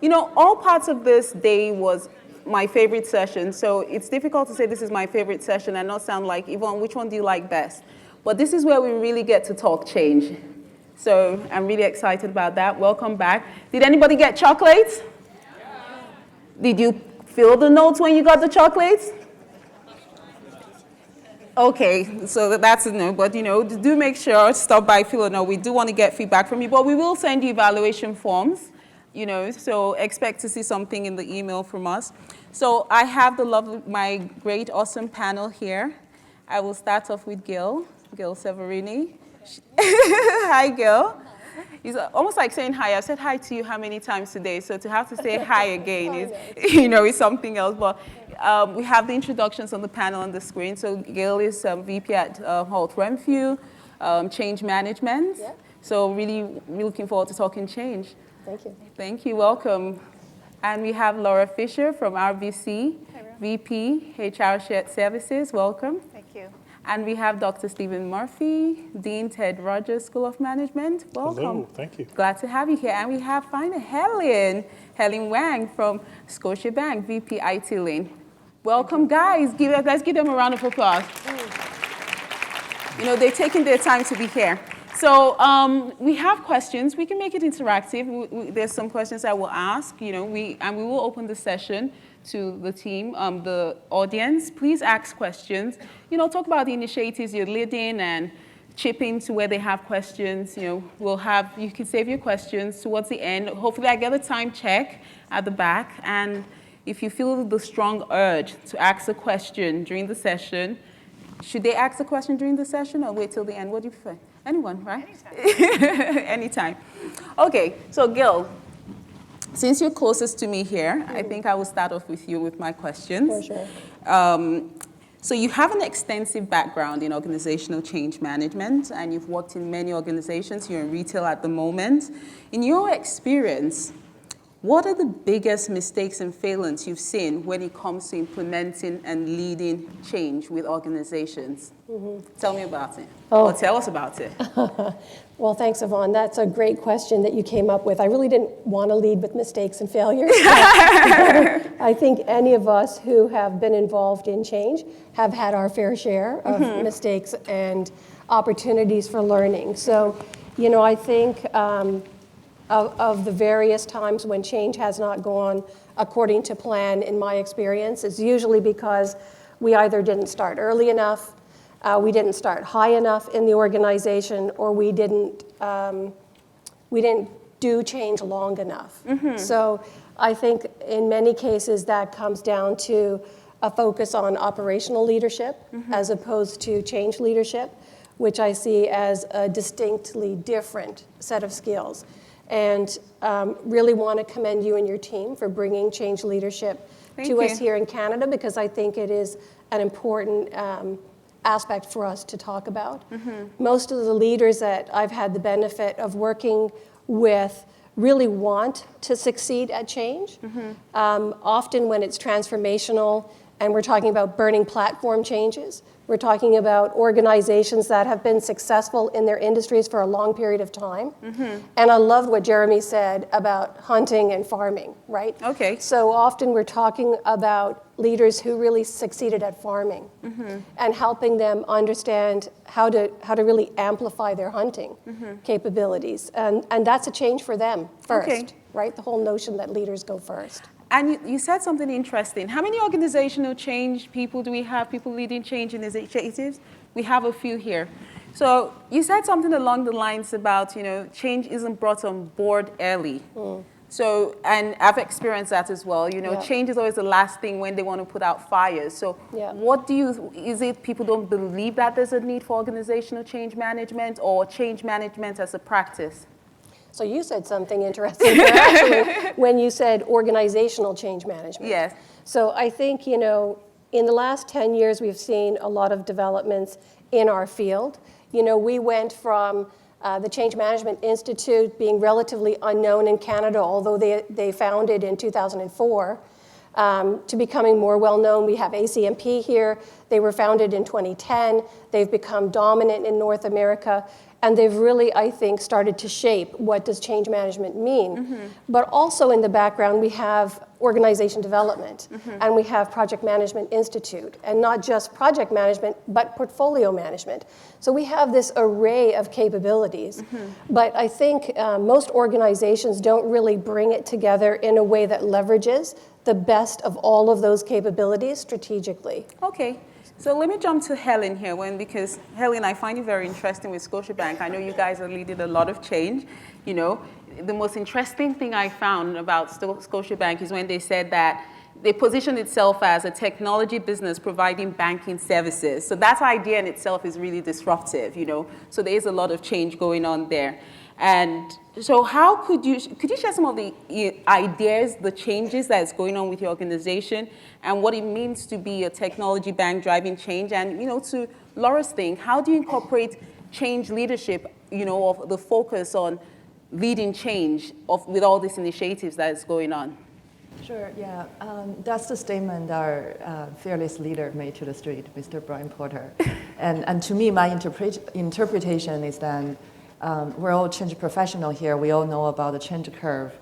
All parts of this day was my favorite session. So it's difficult to say this is my favorite session and not sound like, Yvonne, which one do you like best? But this is where we really get to talk change. So I'm really excited about that. Welcome back. Did anybody get chocolates? Yeah. Did you fill the notes when you got the chocolates? Okay, so that's a no, but do make sure, stop by, fill a note. We do want to get feedback from you, but we will send you evaluation forms, so expect to see something in the email from us. So I have my great, awesome panel here. I will start off with Gil Severini. Hi, Gil. It's almost like saying hi. I've said hi to you how many times today, so to have to say hi again is something else. But we have the introductions on the panel on the screen. So Gil is VP at Holt Renfrew, Change Management. Yeah. So really looking forward to talking change. Thank you. Thank you. Welcome. And we have Laura Fisher from RBC, VP HR Shared Services. Welcome. Thank you. And we have Dr. Stephen Murphy, Dean Ted Rogers School of Management. Welcome. Hello, thank you. Glad to have you here. And we have finally Helen Wang from Scotiabank, VP IT Lane. Welcome, guys. Let's give them a round of applause. They're taking their time to be here. So we have questions. We can make it interactive. There's some questions I will ask, and we will open the session to the team, the audience. Please ask questions. Talk about the initiatives you're leading and chip in to where they have questions. You can save your questions towards the end. Hopefully I get a time check at the back. And if you feel the strong urge to ask a question during the session, should they ask a question during the session or wait till the end? What do you prefer? Anyone, right? Anytime. Anytime. Okay, so Gil, since you're closest to me here, I think I will start off with you with my questions. For sure. So you have an extensive background in organizational change management, and you've worked in many organizations. You're in retail at the moment. In your experience, what are the biggest mistakes and failures you've seen when it comes to implementing and leading change with organizations? Mm-hmm. Tell me about it. Or tell us about it. Well, thanks, Yvonne. That's a great question that you came up with. I really didn't want to lead with mistakes and failures. I think any of us who have been involved in change have had our fair share of mistakes and opportunities for learning. So, I think of the various times when change has not gone according to plan, in my experience, it's usually because we either didn't start early enough, we didn't start high enough in the organization, or we didn't do change long enough. Mm-hmm. So I think in many cases that comes down to a focus on operational leadership as opposed to change leadership, which I see as a distinctly different set of skills. And really want to commend you and your team for bringing change leadership to us here in Canada, because I think it is an important aspect for us to talk about. Mm-hmm. Most of the leaders that I've had the benefit of working with really want to succeed at change. Mm-hmm. Often when it's transformational and we're talking about burning platform changes, we're talking about organizations that have been successful in their industries for a long period of time. Mm-hmm. And I loved what Jeremy said about hunting and farming, right? Okay. So often we're talking about leaders who really succeeded at farming and helping them understand how to really amplify their hunting capabilities. And that's a change for them first, right? The whole notion that leaders go first. And you said something interesting. How many organizational change people do we have, people leading change initiatives? We have a few here. So you said something along the lines about, change isn't brought on board early. Mm. So, and I've experienced that as well. Change is always the last thing when they want to put out fires. So is it people don't believe that there's a need for organizational change management or change management as a practice? So you said something interesting there, actually, when you said organizational change management. Yes. So I think, in the last 10 years, we've seen a lot of developments in our field. We went from the Change Management Institute being relatively unknown in Canada, although they founded in 2004, to becoming more well-known. We have ACMP here. They were founded in 2010. They've become dominant in North America. And they've really, I think, started to shape what does change management mean. But also in the background, we have organization development, and we have Project Management Institute, and not just project management, but portfolio management. So we have this array of capabilities. But I think most organizations don't really bring it together in a way that leverages the best of all of those capabilities strategically. Okay. So let me jump to Helen here, because Helen, I find you very interesting with Scotiabank. I know you guys are leading a lot of change. You know, the most interesting thing I found about Scotiabank is when they said that they positioned itself as a technology business providing banking services. So that idea in itself is really disruptive, you know. So there is a lot of change going on there. And so how could you share some of the ideas, the changes that's going on with your organization and what it means to be a technology bank driving change? And, you know, to Laura's thing, how do you incorporate change leadership, you know, of the focus on leading change with all these initiatives that is going on? Sure, yeah. That's the statement our fearless leader made to the street, Mr. Brian Porter. And to me, my interpretation is that we're all change professional here. We all know about the change curve,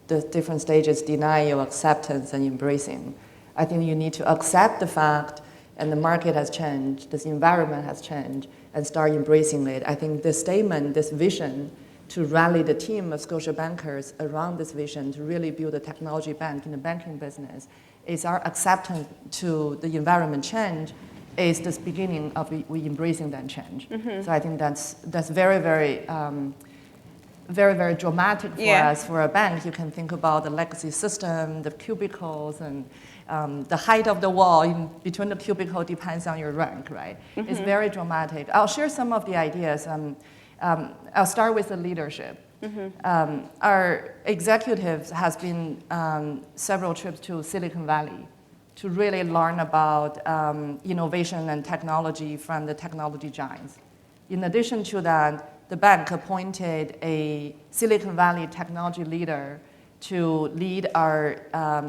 the different stages, denial, acceptance, and embracing. I think you need to accept the fact, and the market has changed, this environment has changed, and start embracing it. I think this statement, this vision, to rally the team of Scotiabankers around this vision to really build a technology bank in the banking business is our acceptance to the environment change is the beginning of we embracing that change. So I think that's very, very, very, very dramatic for us, for a bank. You can think about the legacy system, the cubicles, and the height of the wall in between the cubicle depends on your rank, right? It's very dramatic. I'll share some of the ideas. I'll start with the leadership. Our executives has been several trips to Silicon Valley to really learn about innovation and technology from the technology giants. In addition to that, the bank appointed a Silicon Valley technology leader to lead our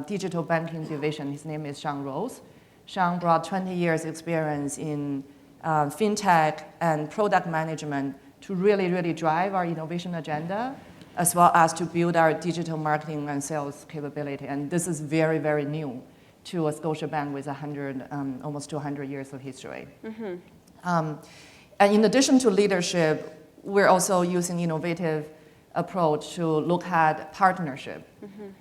digital banking division. His name is Sean Rose. Sean brought 20 years experience in fintech and product management to really, really drive our innovation agenda, as well as to build our digital marketing and sales capability. And this is very, very new to a Scotiabank with almost 200 years of history. And in addition to leadership, we're also using innovative approach to look at partnership.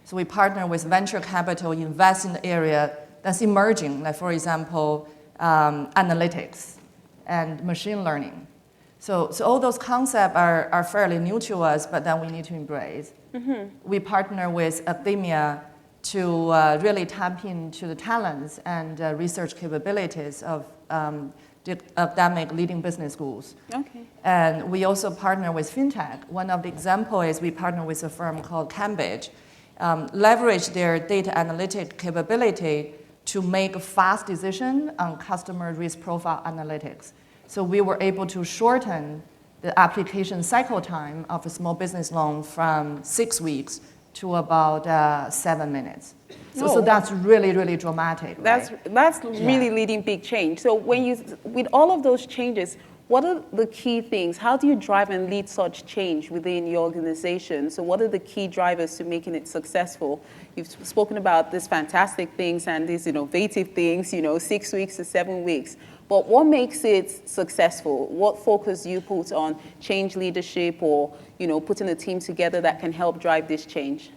So we partner with venture capital, invest in the area that's emerging, like for example, analytics and machine learning. So all those concepts are fairly new to us, but then we need to embrace. We partner with academia to really tap into the talents and research capabilities of the academic leading business schools. Okay. And we also partner with fintech. One of the examples is we partner with a firm called Cambridge, leverage their data analytic capability to make a fast decision on customer risk profile analytics. So we were able to shorten the application cycle time of a small business loan from 6 weeks to about 7 minutes. So that's really, really dramatic. That's really leading big change. So with all of those changes, what are the key things? How do you drive and lead such change within your organization? So what are the key drivers to making it successful? You've spoken about these fantastic things and these innovative things, 6 weeks to 7 weeks. But what makes it successful? What focus do you put on change leadership or, putting a team together that can help drive this change?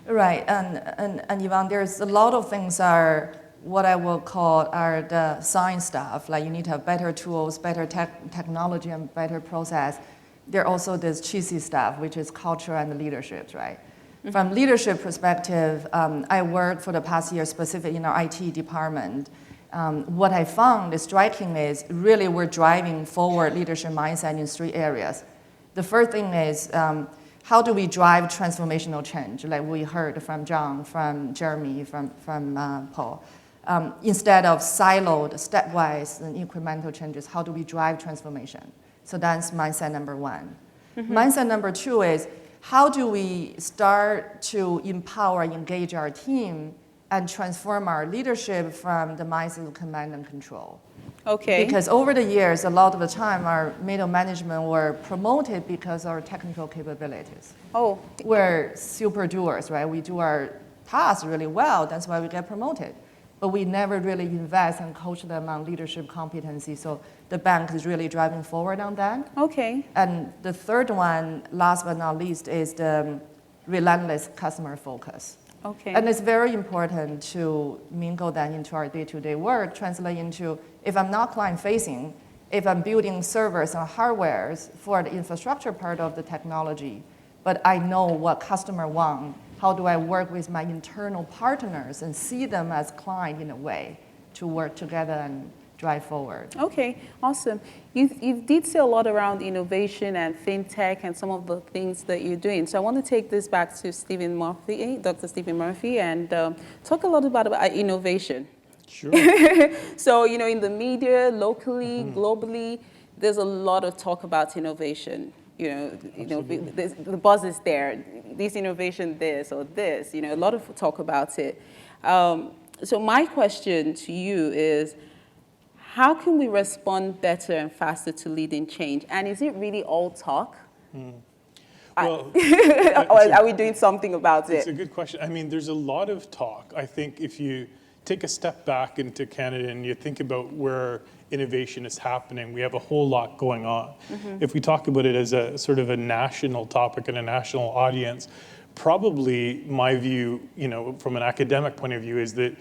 Right, and Yvonne, there's a lot of things are what I will call are the science stuff, like you need to have better tools, better technology, and better process. There are also this cheesy stuff, which is culture and leadership, right? From leadership perspective, I worked for the past year specifically in our IT department. What I found is striking is really we're driving forward leadership mindset in 3 areas. The first thing is how do we drive transformational change, like we heard from John, from Jeremy, from Paul. Instead of siloed, stepwise, and incremental changes, how do we drive transformation? So that's mindset number 1. Mindset number 2 is how do we start to empower, engage our team, and transform our leadership from the mindset of command and control. Okay. Because over the years, a lot of the time, our middle management were promoted because of our technical capabilities. Oh, We're super doers, right? We do our tasks really well. That's why we get promoted. But we never really invest and coach them on leadership competency. So the bank is really driving forward on that. okay. And the third one, last but not least, is the relentless customer focus. Okay. And it's very important to mingle that into our day-to-day work, translate into, if I'm not client-facing, if I'm building servers and hardwares for the infrastructure part of the technology, but I know what customer want, how do I work with my internal partners and see them as client in a way to work together and drive forward. Okay, awesome. You did say a lot around innovation and fintech and some of the things that you're doing. So I want to take this back to Stephen Murphy, Dr. Stephen Murphy, and talk a lot about innovation. Sure. So, in the media, locally, globally, there's a lot of talk about innovation. The buzz is there. This innovation, this or this. A lot of talk about it. So my question to you is, how can we respond better and faster to leading change? And is it really all talk? Well, Or are we doing something about it's a it? good question. I mean, there's a lot of talk. I think if you take a step back into Canada and you think about where innovation is happening, we have a whole lot going on. If we talk about it as a sort of a national topic and a national audience, probably my view, from an academic point of view, is that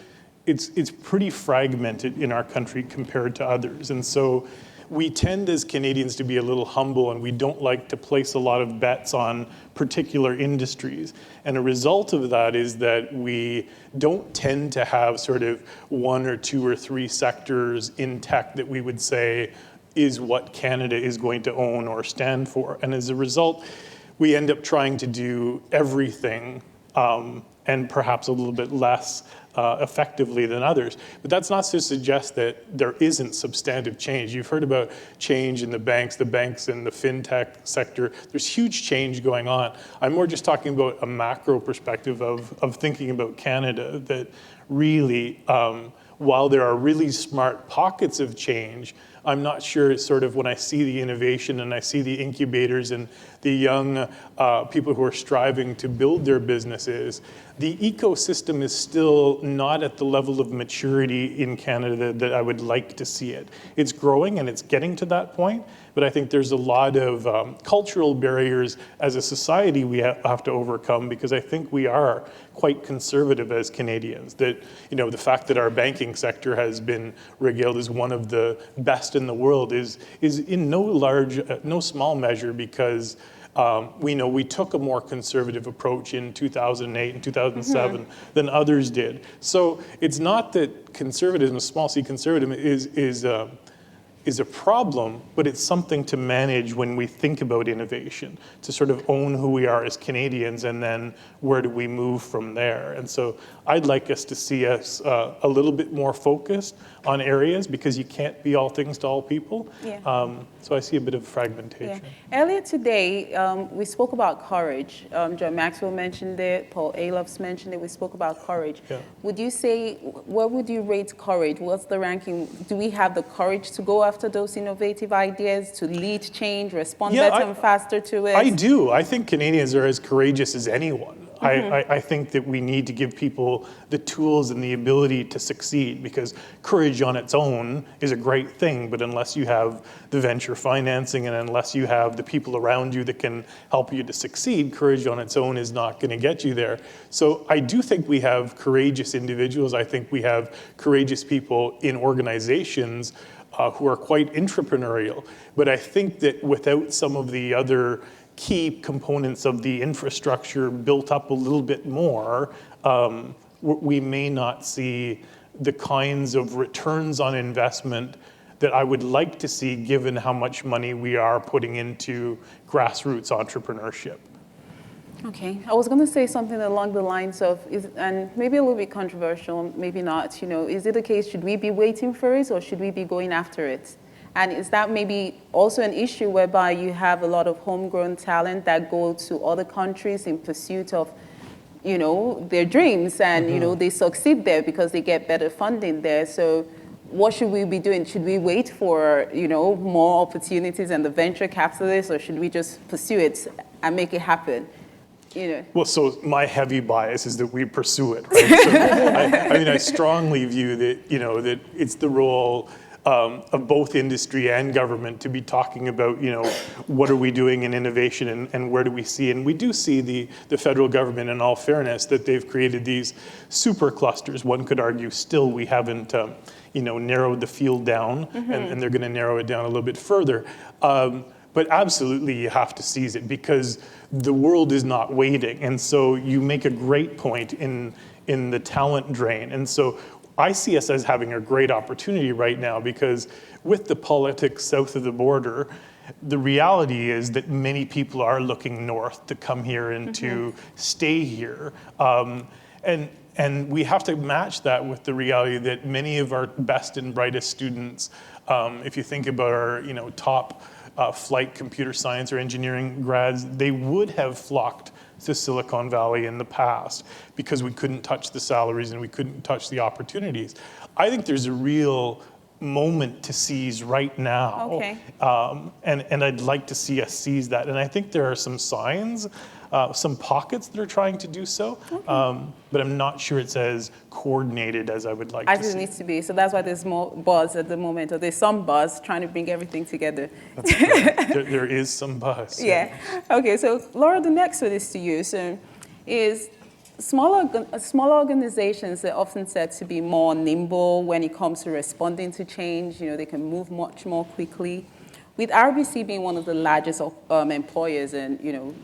it's pretty fragmented in our country compared to others. And so we tend as Canadians to be a little humble, and we don't like to place a lot of bets on particular industries. And a result of that is that we don't tend to have sort of one or two or three sectors in tech that we would say is what Canada is going to own or stand for. And as a result, we end up trying to do everything and perhaps a little bit less effectively than others. But that's not to suggest that there isn't substantive change. You've heard about change in the banks and the fintech sector. There's huge change going on. I'm more just talking about a macro perspective of thinking about Canada, that really, while there are really smart pockets of change, I'm not sure sort of when I see the innovation and I see the incubators and the young people who are striving to build their businesses, the ecosystem is still not at the level of maturity in Canada that I would like to see it. It's growing and it's getting to that point, but I think there's a lot of cultural barriers as a society we have to overcome, because I think we are quite conservative as Canadians. That, the fact that our banking sector has been regaled as one of the best in the world is in no small measure because we took a more conservative approach in 2008 and 2007 than others did. So it's not that conservatism, small c conservatism, is a problem, but it's something to manage when we think about innovation, to sort of own who we are as Canadians, and then where do we move from there. And so I'd like us to see us a little bit more focused on areas, because you can't be all things to all people. Yeah. So I see a bit of fragmentation. Yeah. Earlier today, we spoke about courage. John Maxwell mentioned it, Paul Alofs mentioned it, we spoke about courage. Yeah. Would you say, what would you rate courage? What's the ranking? Do we have the courage to go after those innovative ideas, to lead change, respond better and faster to it? I do. I think Canadians are as courageous as anyone. I think that we need to give people the tools and the ability to succeed, because courage on its own is a great thing, but unless you have the venture financing and unless you have the people around you that can help you to succeed, courage on its own is not going to get you there. So I do think we have courageous individuals. I think we have courageous people in organizations who are quite entrepreneurial. But I think that without some of the other key components of the infrastructure built up a little bit more, we may not see the kinds of returns on investment that I would like to see, given how much money we are putting into grassroots entrepreneurship. Okay, I was going to say something along the lines of, and maybe a little bit controversial, maybe not, is it the case, should we be waiting for it or should we be going after it? And is that maybe also an issue whereby you have a lot of homegrown talent that go to other countries in pursuit of, their dreams, and, they succeed there because they get better funding there. So what should we be doing? Should we wait for, more opportunities and the venture capitalists, or should we just pursue it and make it happen? Well, so my heavy bias is that we pursue it, right? So I strongly view that, that it's the role of both industry and government to be talking about, what are we doing in innovation and where do we see? And we do see the federal government, in all fairness, that they've created these super clusters. One could argue still we haven't, narrowed the field down, and they're going to narrow it down a little bit further. But absolutely, you have to seize it because the world is not waiting. And so you make a great point in the talent drain. And so I see us as having a great opportunity right now because with the politics south of the border, the reality is that many people are looking north to come here and to stay here. And we have to match that with the reality that many of our best and brightest students, if you think about our top flight computer science or engineering grads, they would have flocked to Silicon Valley in the past because we couldn't touch the salaries and we couldn't touch the opportunities. I think there's a real moment to seize right now. Okay. And I'd like to see us seize that. And I think there are some signs, some pockets that are trying to do so, but I'm not sure it's as coordinated as I would like to see. As it needs to be. So that's why there's more buzz at the moment, or there's some buzz trying to bring everything together. That's right. there is some buzz. Yeah. Okay, so Laura, the next one is to you. So is small organizations are often said to be more nimble when it comes to responding to change. They can move much more quickly. With RBC being one of the largest employers and,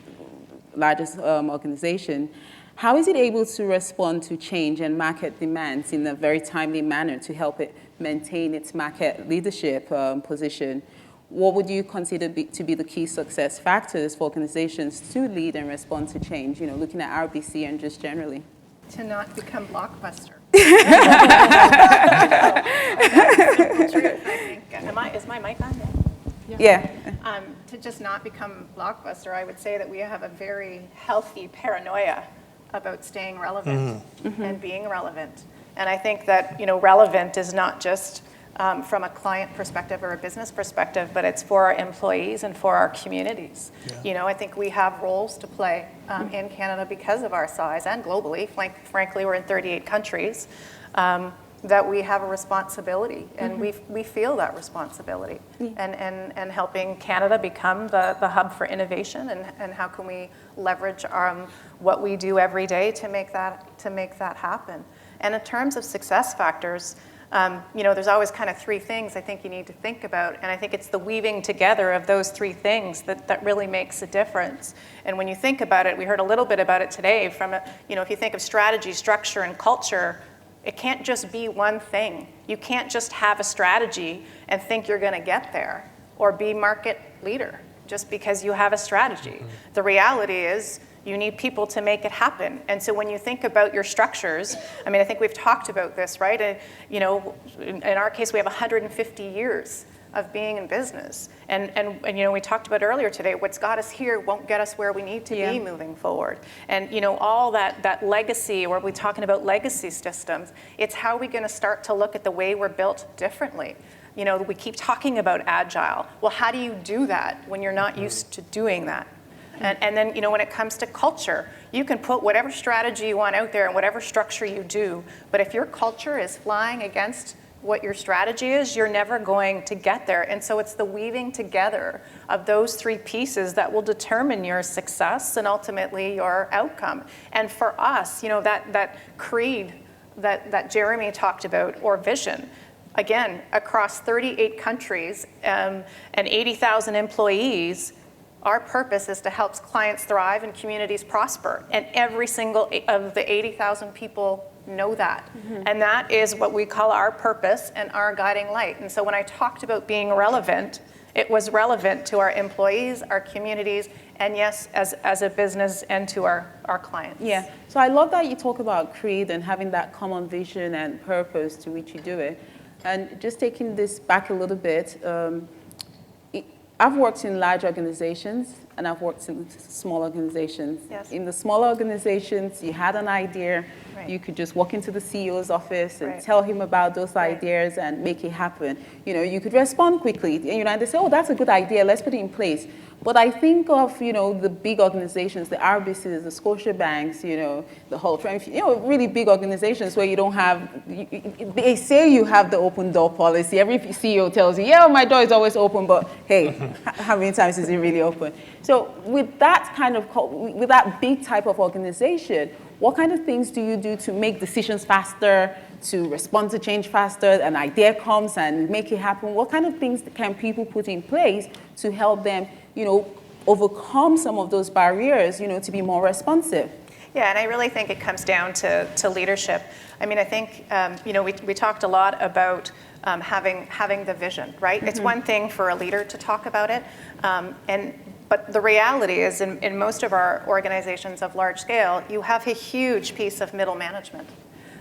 largest organization, how is it able to respond to change and market demands in a very timely manner to help it maintain its market leadership position? What would you consider to be the key success factors for organizations to lead and respond to change, looking at RBC and just generally? To not become Blockbuster. Is my mic on? Yeah. To just not become Blockbuster, I would say that we have a very healthy paranoia about staying relevant and being relevant. And I think that, relevant is not just from a client perspective or a business perspective, but it's for our employees and for our communities. Yeah. I think we have roles to play in Canada because of our size and globally. Frankly, we're in 38 countries. That we have a responsibility, and we feel that responsibility, and helping Canada become the hub for innovation, and how can we leverage what we do every day to make that happen. And in terms of success factors, there's always kind of three things I think you need to think about, and I think it's the weaving together of those three things that really makes a difference. And when you think about it, we heard a little bit about it today. If you think of strategy, structure, and culture. It can't just be one thing. You can't just have a strategy and think you're going to get there or be market leader just because you have a strategy. The reality is you need people to make it happen. And so when you think about your structures, I think we've talked about this, right? And, in our case, we have 150 years of being in business. And we talked about earlier today, what's got us here won't get us where we need to be moving forward. And, all that legacy, or we're talking about legacy systems, it's how we're going to start to look at the way we're built differently. We keep talking about agile. Well, how do you do that when you're not used to doing that? And then, when it comes to culture, you can put whatever strategy you want out there and whatever structure you do, but if your culture is flying against what your strategy is, you're never going to get there. And so it's the weaving together of those three pieces that will determine your success and ultimately your outcome. And for us, that creed that Jeremy talked about, or vision, again, across 38 countries and 80,000 employees, our purpose is to help clients thrive and communities prosper. And every single of the 80,000 people know that. And that is what we call our purpose and our guiding light. And so when I talked about being relevant, it was relevant to our employees, our communities, and yes, as a business and to our clients. Yeah. So I love that you talk about creed and having that common vision and purpose to which you do it. And just taking this back a little bit, I've worked in large organizations and I've worked in small organizations. Yes. In the smaller organizations, you had an idea, Right. you could just walk into the CEO's office and Right. tell him about those Right. ideas and make it happen. You know, you could respond quickly. And they say, oh, that's a good idea, let's put it in place. But I think of, the big organizations, the RBCs, the Scotiabanks, the whole, really big organizations where you don't have, they say you have the open door policy. Every CEO tells you, yeah, my door is always open, but hey, how many times is it really open? So with that big type of organization, what kind of things do you do to make decisions faster, to respond to change faster? An idea comes and make it happen. What kind of things can people put in place to help them, overcome some of those barriers, to be more responsive? Yeah, and I really think it comes down to leadership. I mean, I think, we talked a lot about having the vision, right? It's one thing for a leader to talk about it, but the reality is in most of our organizations of large scale, you have a huge piece of middle management.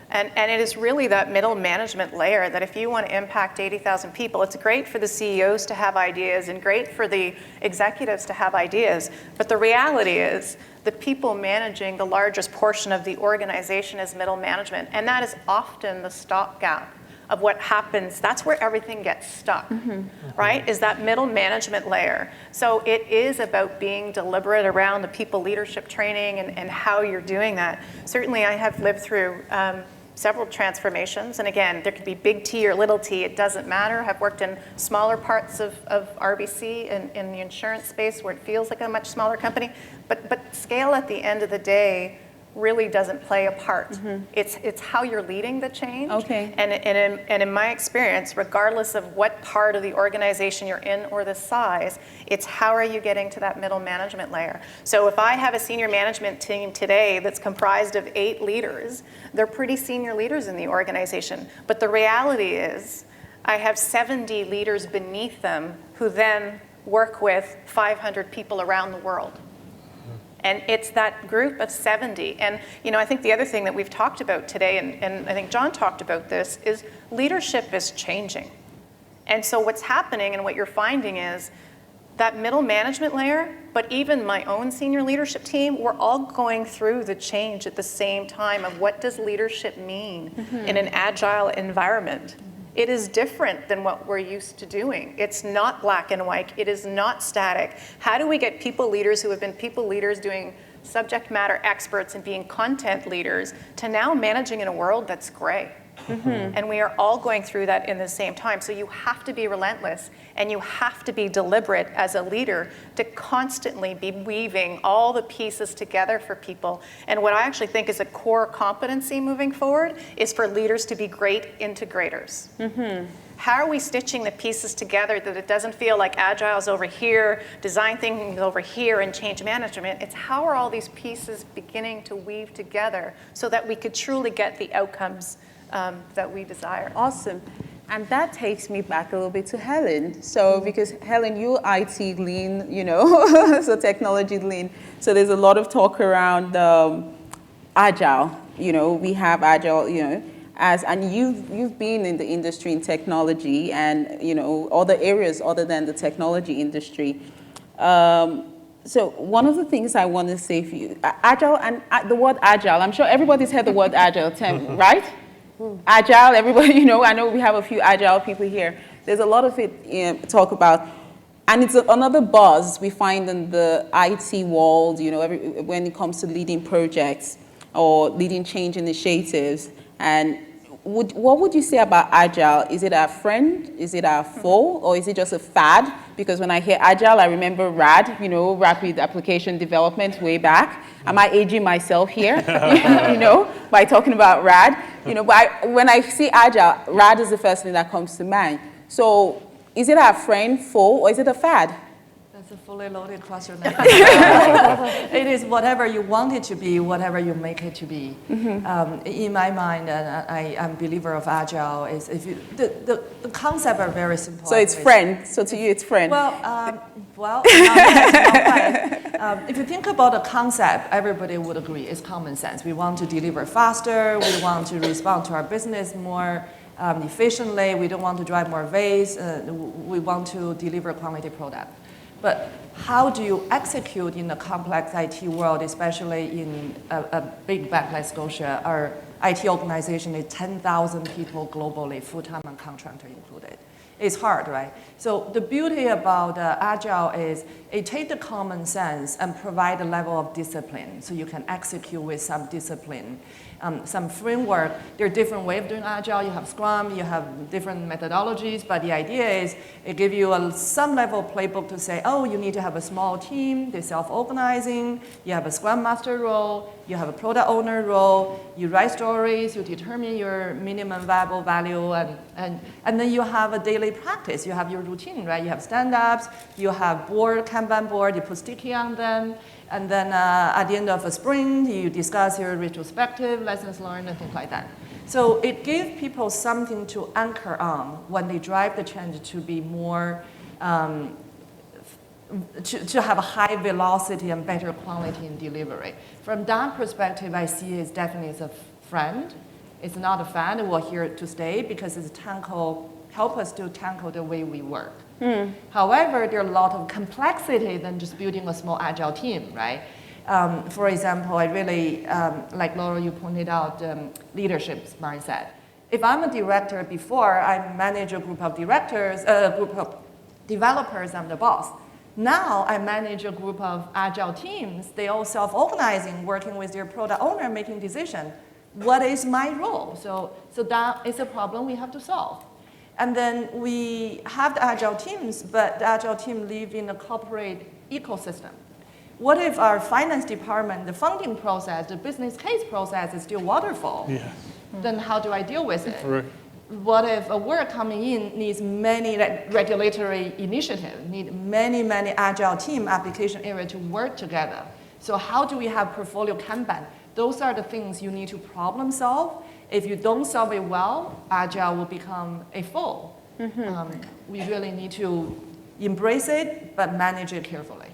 And it is really that middle management layer that if you want to impact 80,000 people, it's great for the CEOs to have ideas and great for the executives to have ideas. But the reality is the people managing the largest portion of the organization is middle management. And that is often the stopgap of what happens. That's where everything gets stuck, right? Is that middle management layer. So it is about being deliberate around the people leadership training and how you're doing that. Certainly I have lived through several transformations. And again, there could be big T or little t, it doesn't matter. I've worked in smaller parts of RBC in the insurance space where it feels like a much smaller company. But scale at the end of the day really doesn't play a part. It's how you're leading the change. Okay. And in my experience, regardless of what part of the organization you're in or the size, it's how are you getting to that middle management layer. So if I have a senior management team today that's comprised of 8 leaders, they're pretty senior leaders in the organization. But the reality is I have 70 leaders beneath them who then work with 500 people around the world. And it's that group of 70. And I think the other thing that we've talked about today, and I think John talked about this, is leadership is changing. And so what's happening and what you're finding is that middle management layer, but even my own senior leadership team, we're all going through the change at the same time of what does leadership mean in an agile environment. It is different than what we're used to doing. It's not black and white. It is not static. How do we get people leaders who have been people leaders doing subject matter experts and being content leaders to now managing in a world that's gray? And we are all going through that in the same time. So you have to be relentless and you have to be deliberate as a leader to constantly be weaving all the pieces together for people. And what I actually think is a core competency moving forward is for leaders to be great integrators. How are we stitching the pieces together that it doesn't feel like Agile's over here, design thinking is over here, and change management? It's how are all these pieces beginning to weave together so that we could truly get the outcomes that we desire. Awesome. And that takes me back a little bit to Helen. So, because Helen, you IT lean, so technology lean. So there's a lot of talk around agile. We have agile, and you've been in the industry in technology and, other areas other than the technology industry. So one of the things I want to say for you, agile and the word agile, I'm sure everybody's heard the word agile term, right? Agile, everybody, I know we have a few agile people here. There's a lot of it talk about, and it's another buzz we find in the IT world, when it comes to leading projects or leading change initiatives. And what would you say about agile? Is it our friend? Is it our foe? Or is it just a fad? Because when I hear agile, I remember RAD, rapid application development way back. Am I aging myself here, by talking about RAD? But when I see agile, RAD is the first thing that comes to mind. So is it our friend, foe, or is it a fad? That's a fully loaded question. It is whatever you want it to be, whatever you make it to be. In my mind, and I'm a believer of agile, is the concepts are very simple. So it's friend. So to you, it's friend. Not quite. If you think about the concept, everybody would agree it's common sense. We want to deliver faster. We want to respond to our business more efficiently. We don't want to drive more waste. We want to deliver quality product. But how do you execute in a complex IT world, especially in a big bank like Scotia? Our IT organization is 10,000 people globally, full-time and contractor included. It's hard, right? So the beauty about Agile is it takes the common sense and provide a level of discipline so you can execute with some discipline. Some framework, there are different ways of doing Agile. You have Scrum, you have different methodologies, but the idea is it gives you some level of playbook to say, oh, you need to have a small team, they're self-organizing, you have a Scrum Master role, you have a product owner role, you write stories, you determine your minimum viable value, and then you have a daily practice. You have your routine, right? You have stand-ups, you have Kanban board, you put sticky on them, and then at the end of a sprint, you discuss your retrospective, lessons learned, and things like that. So it gives people something to anchor on when they drive the change to be more, to have a high velocity and better quality in delivery. From that perspective, I see it definitely as a friend. It's not a fan. We're here to stay because it's help us to tackle the way we work. However, there are a lot of complexity than just building a small agile team, right? For example, I really, like Laura, you pointed out, leadership mindset. If I'm a director before, I manage a group of directors, a group of developers, I'm the boss. Now I manage a group of agile teams. They all self-organizing, working with their product owner, making decisions. What is my role? So that is a problem we have to solve. And then we have the agile teams, but the agile team live in a corporate ecosystem. What if our finance department, the funding process, the business case process is still waterfall? Yeah. Then how do I deal with it? Right. What if a work coming in needs many regulatory initiatives, need many agile team application area to work together? So how do we have portfolio Kanban? Those are the things you need to problem solve. If you don't solve it well, Agile will become a foe. We really need to embrace it, but manage it carefully.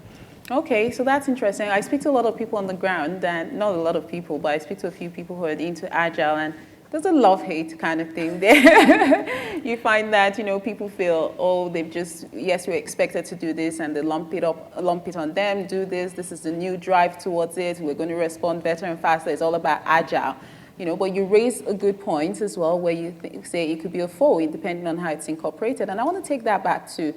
Okay, so that's interesting. I speak to a lot of people on the ground, and not a lot of people, but I speak to a few people who are into Agile, and there's a love-hate kind of thing there. You find that, people feel, oh, they've just, yes, we're expected to do this, and they lump it on them, do this is the new drive towards it, we're going to respond better and faster. It's all about Agile. But you raise a good point as well, where you say it could be a foe, depending on how it's incorporated. And I want to take that back to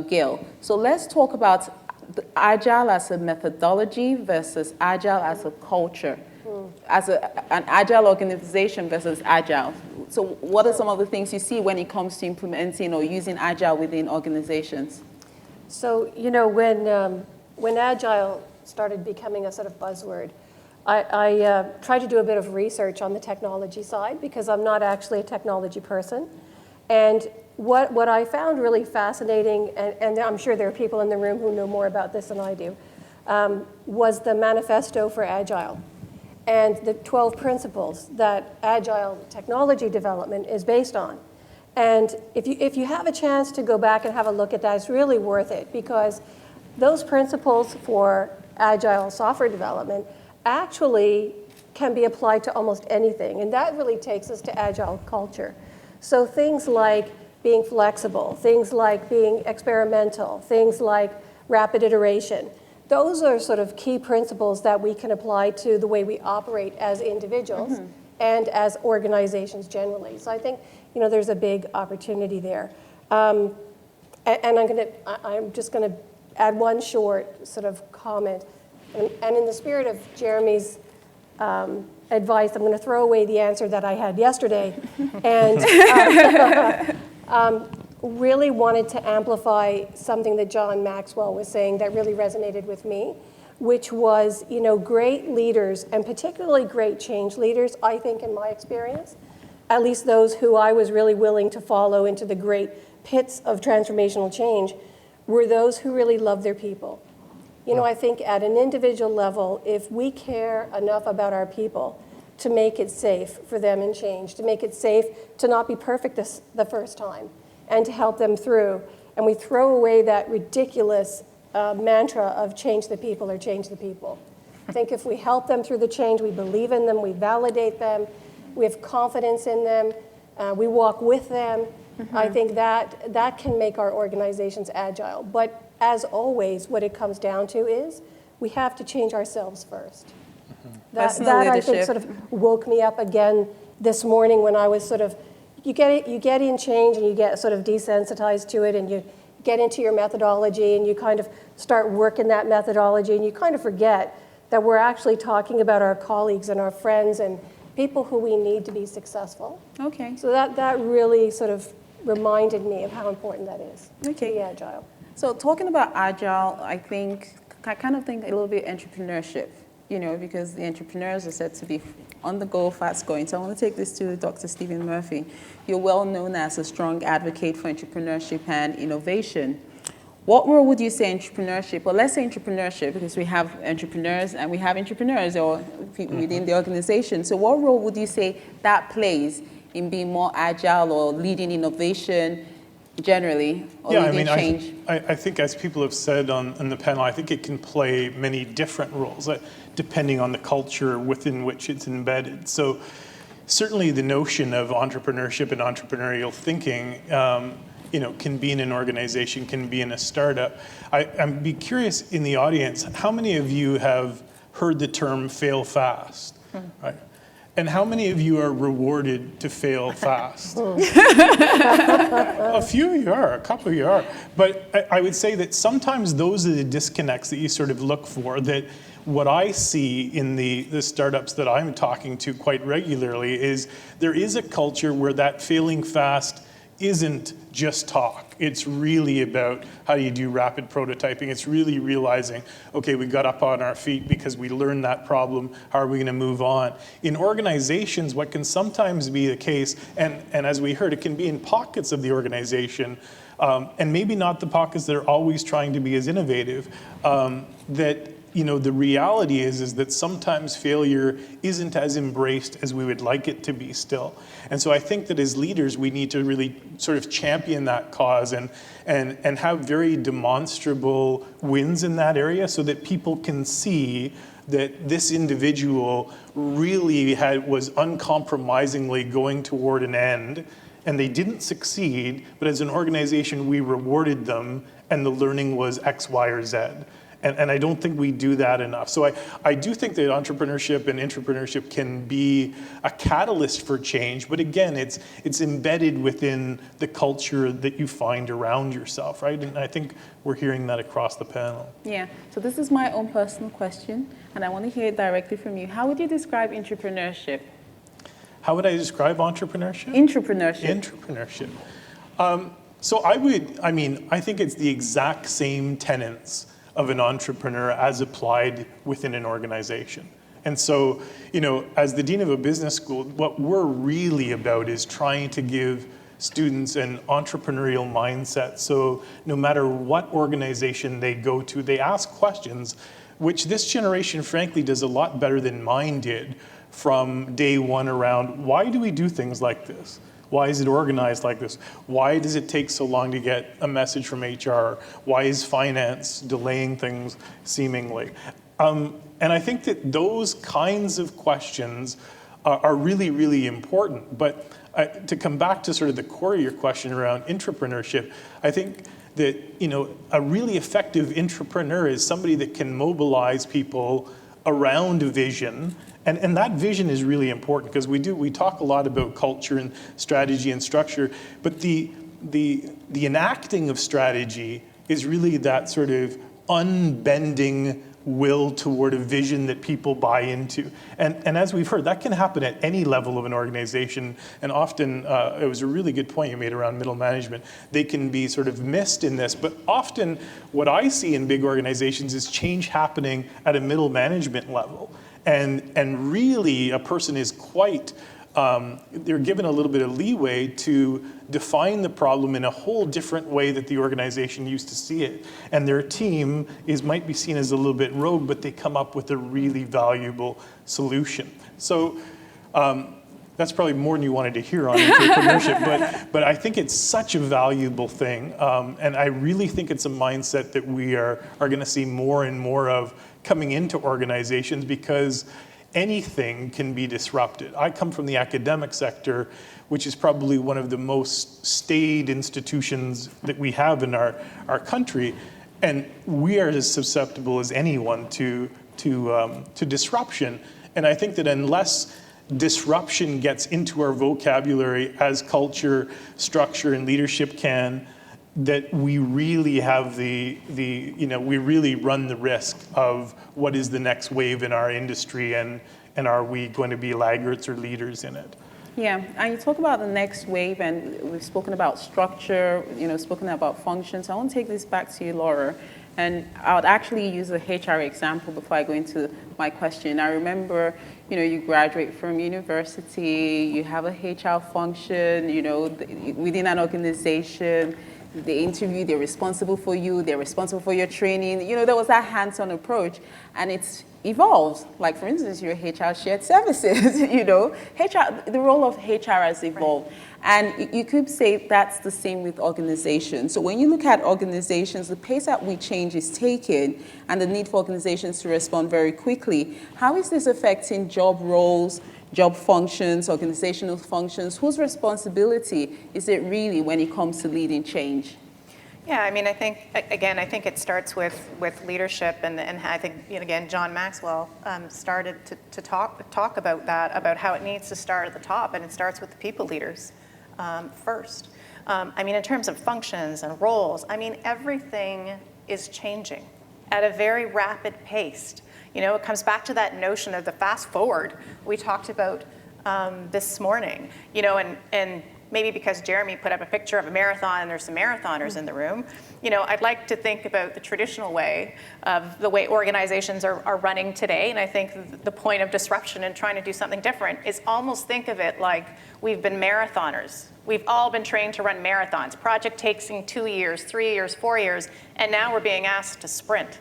Gail. So let's talk about the Agile as a methodology versus Agile as a culture, as an Agile organization versus Agile. So what are some of the things you see when it comes to implementing or using Agile within organizations? So, when Agile started becoming a sort of buzzword, I tried to do a bit of research on the technology side because I'm not actually a technology person. And what I found really fascinating, and I'm sure there are people in the room who know more about this than I do, was the Manifesto for Agile and the 12 principles that Agile technology development is based on. And if you have a chance to go back and have a look at that, it's really worth it because those principles for Agile software development actually can be applied to almost anything. And that really takes us to Agile culture. So things like being flexible, things like being experimental, things like rapid iteration. Those are sort of key principles that we can apply to the way we operate as individuals and as organizations generally. So I think there's a big opportunity there. And I'm just going to add one short sort of comment. And in the spirit of Jeremy's advice, I'm going to throw away the answer that I had yesterday and really wanted to amplify something that John Maxwell was saying that really resonated with me, which was, great leaders, and particularly great change leaders, I think in my experience, at least those who I was really willing to follow into the great pits of transformational change, were those who really loved their people. I think at an individual level, if we care enough about our people to make it safe for them in change, to make it safe to not be perfect the first time, and to help them through, and we throw away that ridiculous mantra of change the people or change the people. I think if we help them through the change, we believe in them, we validate them, we have confidence in them, we walk with them, I think that can make our organizations agile. But as always, what it comes down to is we have to change ourselves first. Personal That I think leadership. sort of woke me up again this morning when I was sort of, you get in change and you get sort of desensitized to it, and you get into your methodology and you kind of start working that methodology, and you kind of forget that we're actually talking about our colleagues and our friends and people who we need to be successful. Okay. So that really sort of reminded me of how important that is to Okay. be agile. So talking about agile, I kind of think a little bit entrepreneurship, because the entrepreneurs are said to be on the go, fast going. So I want to take this to Dr. Stephen Murphy. You're well known as a strong advocate for entrepreneurship and innovation. What role would you say entrepreneurship, or let's say entrepreneurship, because we have entrepreneurs and we have entrepreneurs or people within the organization. So what role would you say that plays in being more agile or leading innovation generally, or leading change? I think as people have said on the panel, I think it can play many different roles, depending on the culture within which it's embedded. So certainly the notion of entrepreneurship and entrepreneurial thinking can be in an organization, can be in a startup. I'd be curious in the audience, how many of you have heard the term fail fast? Right? And how many of you are rewarded to fail fast? A few of you are, a couple of you are. But I would say that sometimes those are the disconnects that you sort of look for, that what I see in the startups that I'm talking to quite regularly is there is a culture where that failing fast isn't just talk. It's really about how do you do rapid prototyping. It's really realizing, okay, we got up on our feet because we learned that problem. How are we going to move on? In organizations, what can sometimes be the case, and as we heard, it can be in pockets of the organization, and maybe not the pockets that are always trying to be as innovative, that the reality is that sometimes failure isn't as embraced as we would like it to be still. And so I think that as leaders, we need to really sort of champion that cause and have very demonstrable wins in that area so that people can see that this individual really was uncompromisingly going toward an end, and they didn't succeed, but as an organization, we rewarded them, and the learning was X, Y, or Z. And I don't think we do that enough. So I do think that entrepreneurship and intrapreneurship can be a catalyst for change, but again, it's embedded within the culture that you find around yourself, right? And I think we're hearing that across the panel. Yeah, so this is my own personal question, and I want to hear it directly from you. How would you describe entrepreneurship? How would I describe entrepreneurship? Intrapreneurship. So I think it's the exact same tenets of an entrepreneur as applied within an organization. And so, as the dean of a business school, what we're really about is trying to give students an entrepreneurial mindset. So no matter what organization they go to, they ask questions, which this generation, frankly, does a lot better than mine did from day one around, why do we do things like this? Why is it organized like this? Why does it take so long to get a message from HR? Why is finance delaying things seemingly? And I think that those kinds of questions are really, really important. But to come back to sort of the core of your question around intrapreneurship, I think that a really effective intrapreneur is somebody that can mobilize people around a vision. And that vision is really important because we talk a lot about culture and strategy and structure, but the enacting of strategy is really that sort of unbending will toward a vision that people buy into. And as we've heard, that can happen at any level of an organization. And often, it was a really good point you made around middle management. They can be sort of missed in this, but often what I see in big organizations is change happening at a middle management level. And really, a person is quite, they're given a little bit of leeway to define the problem in a whole different way that the organization used to see it. And their team might be seen as a little bit rogue, but they come up with a really valuable solution. So that's probably more than you wanted to hear on entrepreneurship, but I think it's such a valuable thing. And I really think it's a mindset that we are going to see more and more of coming into organizations because anything can be disrupted. I come from the academic sector, which is probably one of the most staid institutions that we have in our country. And we are as susceptible as anyone to disruption. And I think that unless disruption gets into our vocabulary as culture, structure, and leadership can, that we really have we really run the risk of what is the next wave in our industry, and are we going to be laggards or leaders in it? Yeah, and you talk about the next wave, and we've spoken about structure, spoken about functions. I want to take this back to you, Laura, and I would actually use a HR example before I go into my question. I remember, you graduate from university, you have a HR function, within an organization. They interview, they're responsible for you, they're responsible for your training. There was that hands-on approach, and it's evolved. Like, for instance, your HR shared services, HR, the role of HR has evolved. Right. And you could say that's the same with organizations. So when you look at organizations, the pace at which change is taken and the need for organizations to respond very quickly, how is this affecting job roles, job functions, organizational functions? Whose responsibility is it really when it comes to leading change? Yeah, I think it starts with leadership, and I think, again, John Maxwell started to talk about that, about how it needs to start at the top, and it starts with the people leaders first. In terms of functions and roles, everything is changing at a very rapid pace. It comes back to that notion of the fast forward we talked about this morning, and maybe because Jeremy put up a picture of a marathon and there's some marathoners in the room, I'd like to think about the traditional way of the way organizations are running today. And I think the point of disruption and trying to do something different is almost think of it like we've been marathoners. We've all been trained to run marathons. Project taking 2 years, 3 years, 4 years, and now we're being asked to sprint.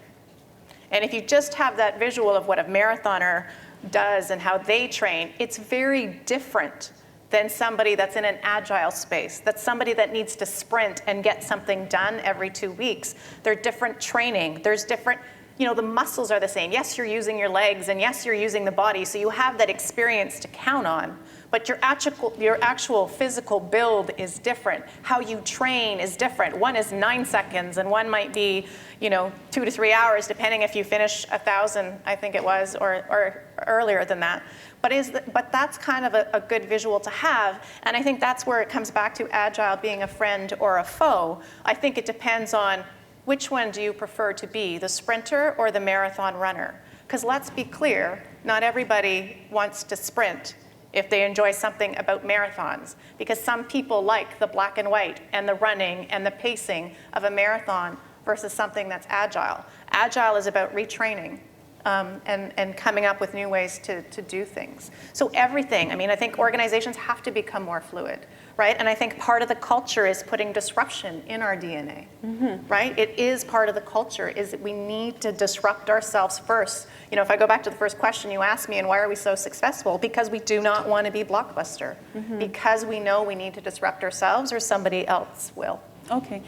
And if you just have that visual of what a marathoner does and how they train, it's very different than somebody that's in an agile space. That's somebody that needs to sprint and get something done every 2 weeks. They're different training. There's different, the muscles are the same. Yes, you're using your legs, and yes, you're using the body, so you have that experience to count on. But your actual physical build is different. How you train is different. One is 9 seconds, and one might be, 2 to 3 hours, depending if you finish 1,000, I think it was, or earlier than that. But that's kind of a good visual to have, and I think that's where it comes back to agile being a friend or a foe. I think it depends on which one do you prefer to be, the sprinter or the marathon runner? Because let's be clear, not everybody wants to sprint if they enjoy something about marathons, because some people like the black and white and the running and the pacing of a marathon versus something that's agile. Agile is about retraining. And coming up with new ways to do things. So everything, I think organizations have to become more fluid, right? And I think part of the culture is putting disruption in our DNA, right? It is part of the culture, is that we need to disrupt ourselves first. If I go back to the first question you asked me, and why are we so successful? Because we do not want to be blockbuster. Because we know we need to disrupt ourselves or somebody else will. Okay,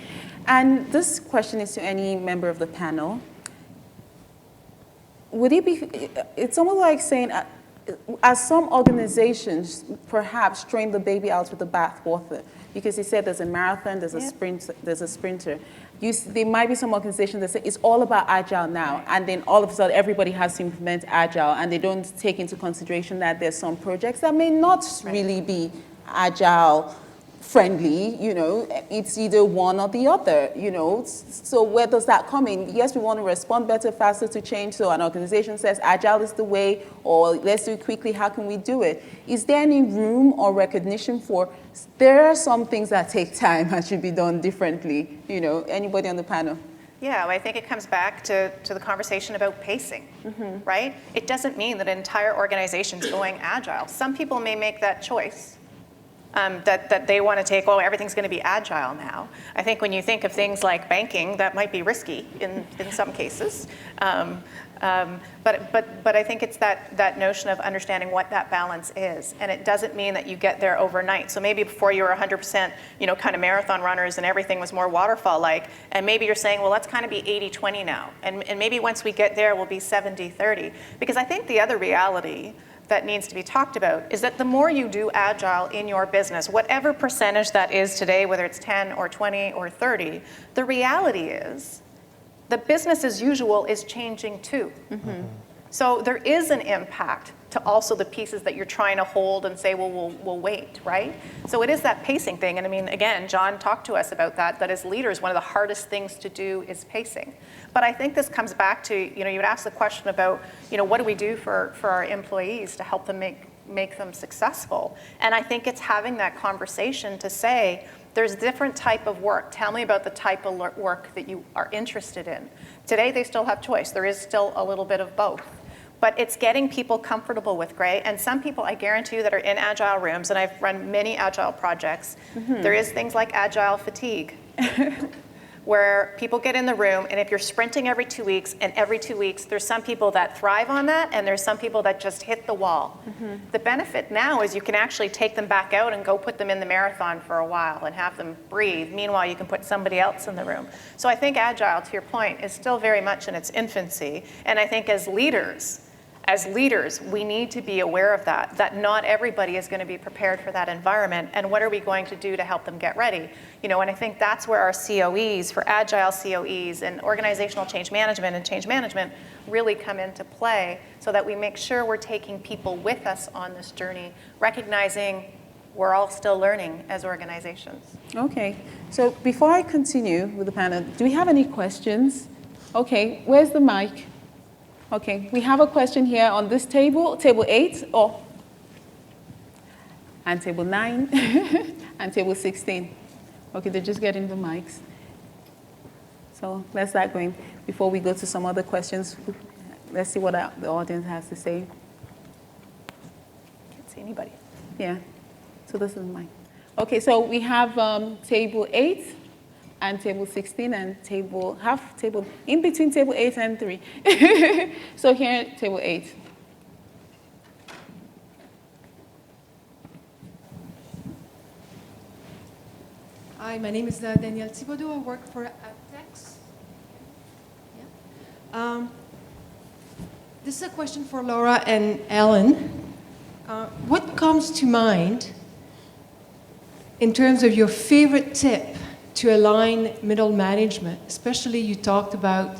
and this question is to any member of the panel. Would it be, it's almost like saying, as some organizations perhaps train the baby out with the bathwater, because he said there's a marathon, there's a sprinter. There might be some organizations that say it's all about agile now, and then all of a sudden everybody has to implement agile, and they don't take into consideration that there's some projects that may not really be agile friendly, it's either one or the other, So where does that come in? Yes, we want to respond better, faster to change. So an organization says agile is the way, or let's do it quickly. How can we do it? Is there any room or recognition for, there are some things that take time and should be done differently? Anybody on the panel? Yeah, I think it comes back to the conversation about pacing, right? It doesn't mean that an entire organization's going agile. Some people may make that choice. That they want to take, everything's going to be agile now. I think when you think of things like banking, that might be risky in some cases. But I think it's that notion of understanding what that balance is. And it doesn't mean that you get there overnight. So maybe before you were 100%, kind of marathon runners and everything was more waterfall-like, and maybe you're saying, well, let's kind of be 80-20 now. And maybe once we get there, we'll be 70-30. Because I think the other reality that needs to be talked about is that the more you do agile in your business, whatever percentage that is today, whether it's 10 or 20 or 30, the reality is the business as usual is changing too. So there is an impact to also the pieces that you're trying to hold and say, well, we'll wait, right? So it is that pacing thing. And I mean, again, John talked to us about that as leaders, one of the hardest things to do is pacing. But I think this comes back to, you would ask the question about, what do we do for our employees to help them make them successful? And I think it's having that conversation to say, there's different type of work. Tell me about the type of work that you are interested in. Today, they still have choice. There is still a little bit of both. But it's getting people comfortable with Gray. And some people, I guarantee you, that are in Agile rooms, and I've run many Agile projects, there is things like Agile fatigue, where people get in the room, and if you're sprinting every 2 weeks, and every 2 weeks, there's some people that thrive on that, and there's some people that just hit the wall. The benefit now is you can actually take them back out and go put them in the marathon for a while and have them breathe. Meanwhile, you can put somebody else in the room. So I think Agile, to your point, is still very much in its infancy. And I think as leaders, we need to be aware of that not everybody is going to be prepared for that environment, and what are we going to do to help them get ready? And I think that's where our COEs, for Agile COEs and organizational change management really come into play, so that we make sure we're taking people with us on this journey, recognizing we're all still learning as organizations. Okay, so before I continue with the panel, do we have any questions? Okay, where's the mic? Okay, we have a question here on this table, table 8, and table 9, and table 16. Okay, they're just getting the mics. So let's start going. Before we go to some other questions, let's see what the audience has to say. Can't see anybody. Yeah, so this is mine. Okay, so we have table 8 and table 16 and table, in between table 8 and 3. So here, table 8. Hi, my name is Danielle Thibodeau. I work for Aptex. Yeah. This is a question for Laura and Ellen. What comes to mind in terms of your favorite tip to align middle management? Especially, you talked about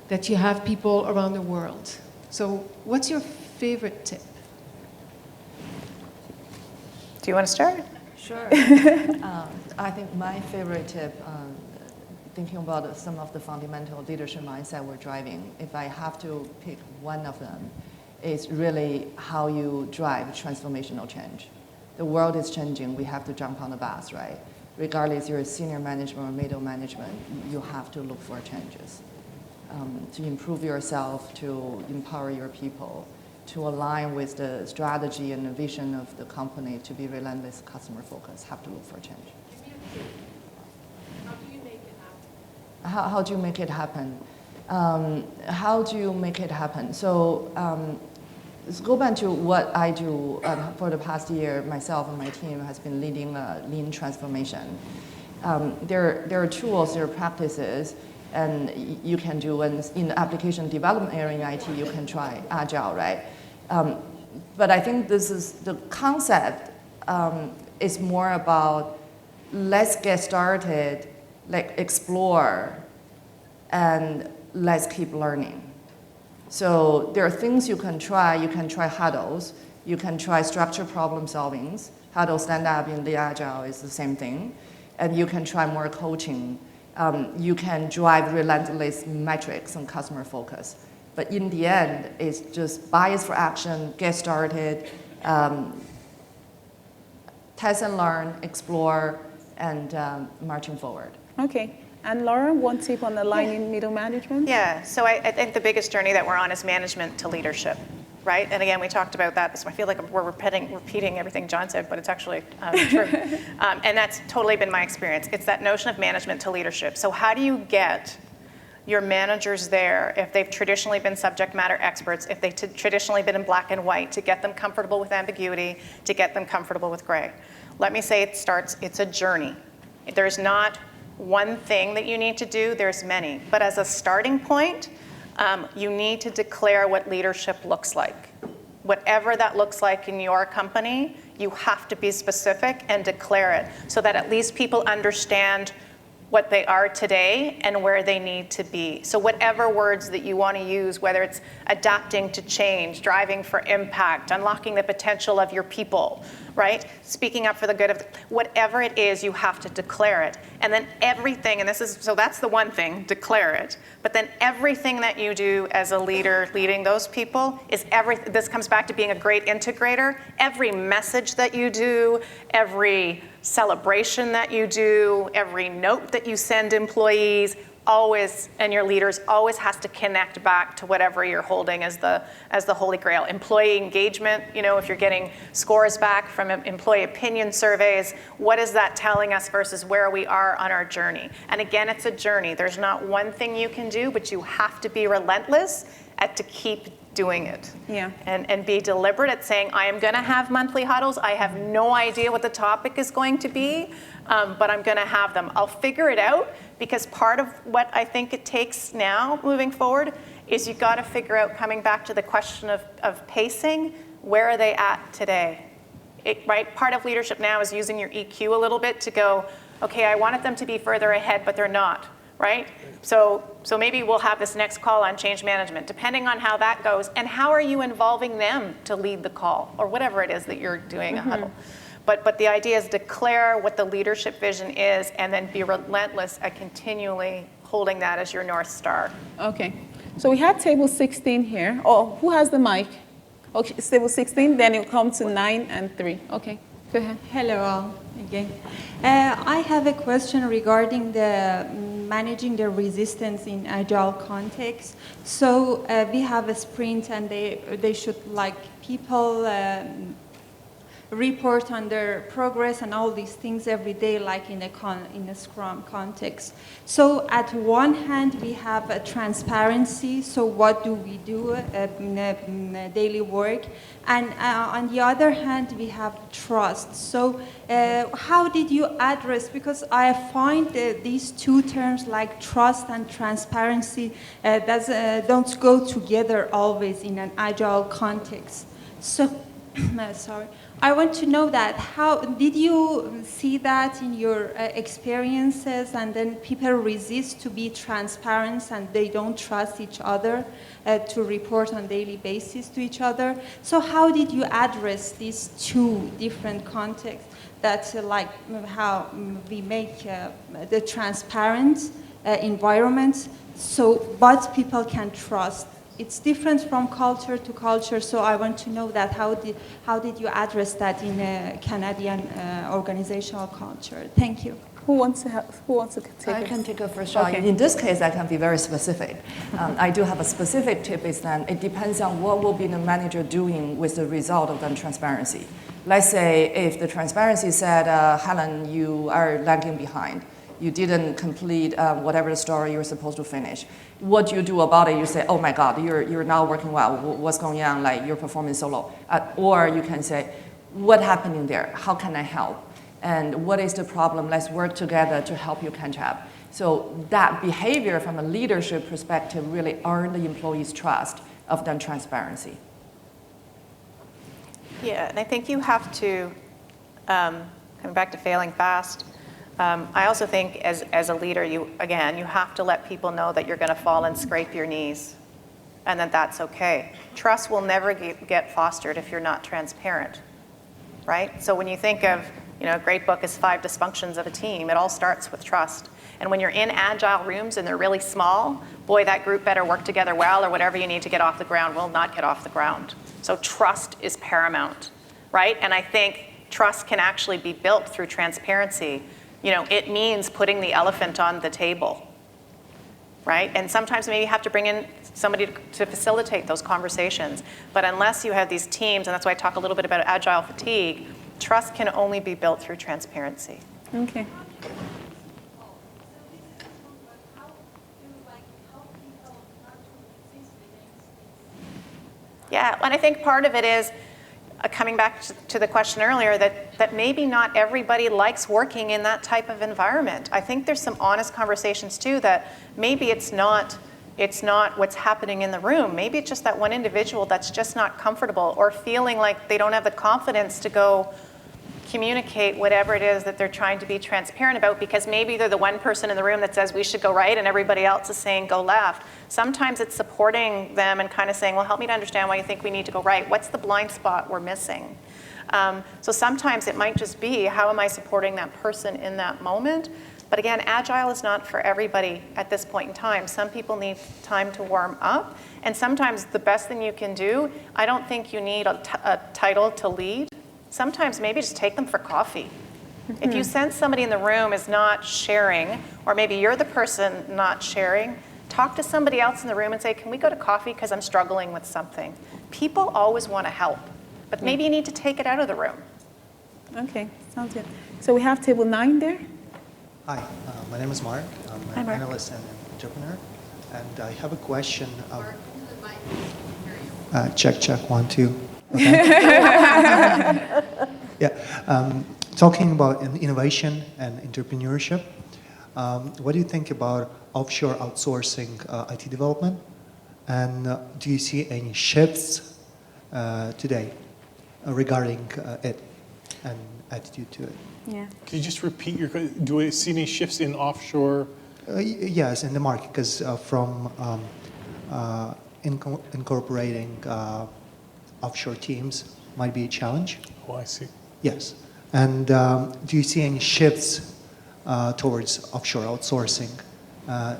that you have people around the world. So what's your favorite tip? Do you want to start? Sure. I think my favorite tip, thinking about some of the fundamental leadership mindset we're driving, if I have to pick one of them, is really how you drive transformational change. The world is changing. We have to jump on the bus, right? Regardless you're senior management or middle management, you have to look for changes to improve yourself, to empower your people, to align with the strategy and the vision of the company, to be relentless customer focused, have to look for change. How do you make it happen? How do you make it happen? How do you make it happen? So let's go back to what I do for the past year. Myself and my team has been leading a lean transformation. There are tools, there are practices, and you can do, and in the application development area in IT, you can try Agile, right? But I think this is the concept is more about let's get started, like explore, and let's keep learning. So there are things you can try. You can try huddles. You can try structured problem solvings. Huddle stand-up in the Agile is the same thing. And you can try more coaching. You can drive relentless metrics and customer focus. But in the end, it's just bias for action, get started, test and learn, explore, and marching forward. Okay, and Laura, one tip on aligning middle management? Yeah, so I think the biggest journey that we're on is management to leadership, right? And again, we talked about that, so I feel like we're repeating everything John said, but it's actually true. And that's totally been my experience. It's that notion of management to leadership. So how do you get your managers there, if they've traditionally been subject matter experts, if they've traditionally been in black and white, to get them comfortable with ambiguity, to get them comfortable with gray? Let me say it's a journey. There's not one thing that you need to do, there's many. But as a starting point, you need to declare what leadership looks like. Whatever that looks like in your company, you have to be specific and declare it so that at least people understand what they are today and where they need to be. So whatever words that you want to use, whether it's adapting to change, driving for impact, unlocking the potential of your people, right? Speaking up for the good of, whatever it is, you have to declare it. And then everything, and so that's the one thing, declare it. But then everything that you do as a leader leading those people is this comes back to being a great integrator. Every message that you do, every celebration that you do, every note that you send employees, always, and your leaders always has to connect back to whatever you're holding as the holy grail. Employee engagement, if you're getting scores back from employee opinion surveys, what is that telling us versus where we are on our journey? And again, it's a journey. There's not one thing you can do, but you have to be relentless to keep doing it. Yeah. And be deliberate at saying, I am going to have monthly huddles. I have no idea what the topic is going to be, but I'm going to have them. I'll figure it out, because part of what I think it takes now moving forward is you've got to figure out, coming back to the question of pacing, where are they at today? Right? Part of leadership now is using your EQ a little bit to go, okay, I wanted them to be further ahead, but they're not. Right? So maybe we'll have this next call on change management, depending on how that goes, and how are you involving them to lead the call, or whatever it is that you're doing a huddle. But the idea is declare what the leadership vision is, and then be relentless at continually holding that as your North Star. Okay. So we had table 16 here. Oh, who has the mic? Okay, it's table 16, then it'll come to 9 and 3. Okay, go ahead. Hello all again. I have a question regarding the managing the resistance in agile context. So we have a sprint, and they should, like, people report on their progress and all these things every day, like in a Scrum context. So at one hand, we have a transparency. So what do we do in daily work? And on the other hand, we have trust. So how did you address, because I find these two terms like trust and transparency don't go together always in an agile context. So, sorry. I want to know that, how did you see that in your experiences, and then people resist to be transparent and they don't trust each other to report on daily basis to each other? So how did you address these two different contexts, that like how we make the transparent environment but people can trust? It's different from culture to culture, so I want to know that how did you address that in a Canadian organizational culture? Thank you. Who wants to take I it? can take a first shot. Okay. In this case, I can be very specific. I do have a specific tip, is that it depends on what will be the manager doing with the result of the transparency. Let's say if the transparency said, Helen, you are lagging behind. You didn't complete whatever the story you were supposed to finish. What do you do about it? You say, oh my God, you're not working well. What's going on? Like, your performance is so low. Or you can say, what's happening there? How can I help? And what is the problem? Let's work together to help you catch up. So that behavior from a leadership perspective really earned the employees' trust of the transparency. Yeah, and I think you have to, coming back to failing fast, I also think as a leader, you have to let people know that you're going to fall and scrape your knees, and that that's okay. Trust will never get fostered if you're not transparent, right? So when you think of, a great book is 5 Dysfunctions of a Team, it all starts with trust. And when you're in agile rooms and they're really small, boy, that group better work together well, or whatever you need to get off the ground will not get off the ground. So trust is paramount, right? And I think trust can actually be built through transparency. It means putting the elephant on the table, right? And sometimes maybe you have to bring in somebody to facilitate those conversations. But unless you have these teams, and that's why I talk a little bit about agile fatigue, trust can only be built through transparency. Okay. Yeah, and I think part of it is, coming back to the question earlier, that maybe not everybody likes working in that type of environment. I think there's some honest conversations too, that maybe it's not what's happening in the room. Maybe it's just that one individual that's just not comfortable, or feeling like they don't have the confidence to go communicate whatever it is that they're trying to be transparent about, because maybe they're the one person in the room that says we should go right and everybody else is saying go left. Sometimes it's supporting them and kind of saying, well, help me to understand why you think we need to go right. What's the blind spot we're missing? So sometimes it might just be, how am I supporting that person in that moment? But again, Agile is not for everybody at this point in time. Some people need time to warm up. And sometimes the best thing you can do, I don't think you need a title to lead. Sometimes maybe just take them for coffee. If you sense somebody in the room is not sharing, or maybe you're the person not sharing, talk to somebody else in the room and say, can we go to coffee because I'm struggling with something? People always want to help, but maybe you need to take it out of the room. Okay, sounds good. So we have table 9 there. Hi, my name is Mark. I'm Hi, an Mark. analyst and entrepreneur, and I have a question. Check, 1, 2. Okay. Yeah, talking about innovation and entrepreneurship, what do you think about offshore outsourcing IT development? And do you see any shifts today regarding it and attitude to it? Yeah. Can you just repeat your question? Do we see any shifts in offshore? Yes, in the market, because from incorporating offshore teams might be a challenge. Oh, I see. Yes. And do you see any shifts towards offshore outsourcing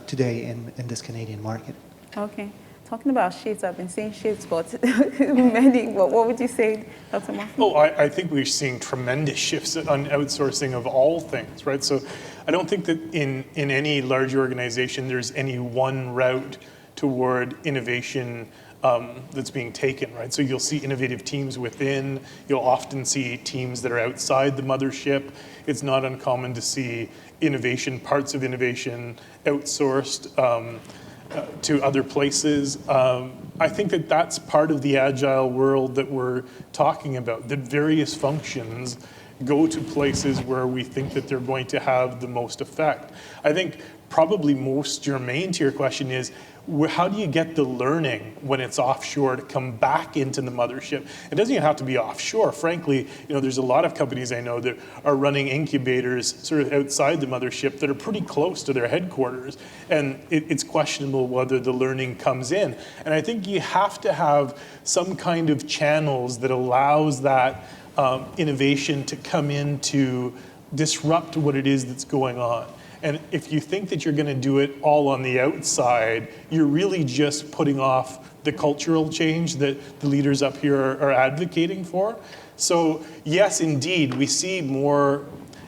today in this Canadian market? Okay. Talking about shifts, I've been seeing shifts, but many. What would you say, Dr. Murphy? Oh, I think we're seeing tremendous shifts on outsourcing of all things, right? So I don't think that in any large organization there's any one route toward innovation that's being taken, right? So you'll see innovative teams within, you'll often see teams that are outside the mothership. It's not uncommon to see parts of innovation outsourced to other places. I think that that's part of the agile world that we're talking about, that various functions go to places where we think that they're going to have the most effect. I think probably most germane to your question is, how do you get the learning when it's offshore to come back into the mothership? It doesn't even have to be offshore. Frankly, there's a lot of companies I know that are running incubators sort of outside the mothership that are pretty close to their headquarters. And it's questionable whether the learning comes in. And I think you have to have some kind of channels that allows that innovation to come in to disrupt what it is that's going on. And if you think that you're going to do it all on the outside, you're really just putting off the cultural change that the leaders up here are advocating for. So yes, indeed, we see more.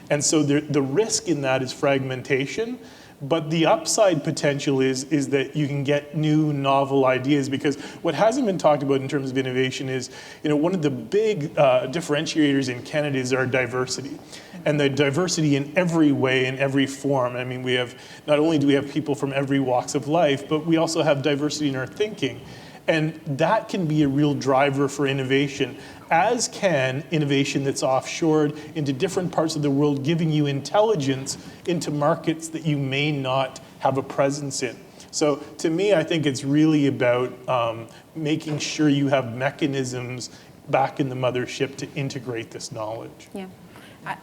And so the risk in that is fragmentation. But the upside potential is that you can get new, novel ideas, because what hasn't been talked about in terms of innovation is, one of the big differentiators in Canada is our diversity. And the diversity in every way, in every form. I mean, not only do we have people from every walks of life, but we also have diversity in our thinking. And that can be a real driver for innovation, as can innovation that's offshored into different parts of the world, giving you intelligence into markets that you may not have a presence in. So to me, I think it's really about making sure you have mechanisms back in the mothership to integrate this knowledge. Yeah.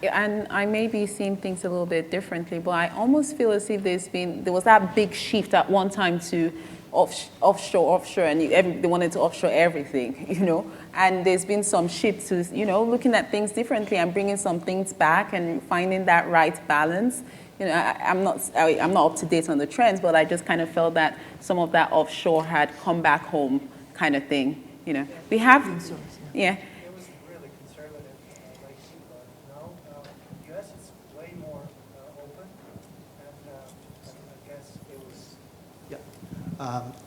And I may be seeing things a little bit differently, but I almost feel as if there was that big shift at one time to offshore, and they wanted to offshore everything, And there's been some shift to, looking at things differently and bringing some things back and finding that right balance. I'm not up to date on the trends, but I just kind of felt that some of that offshore had come back home, kind of thing. We have, yeah. It was really conservative, like you, but now the U.S. is way more open, and I guess it was. Yeah,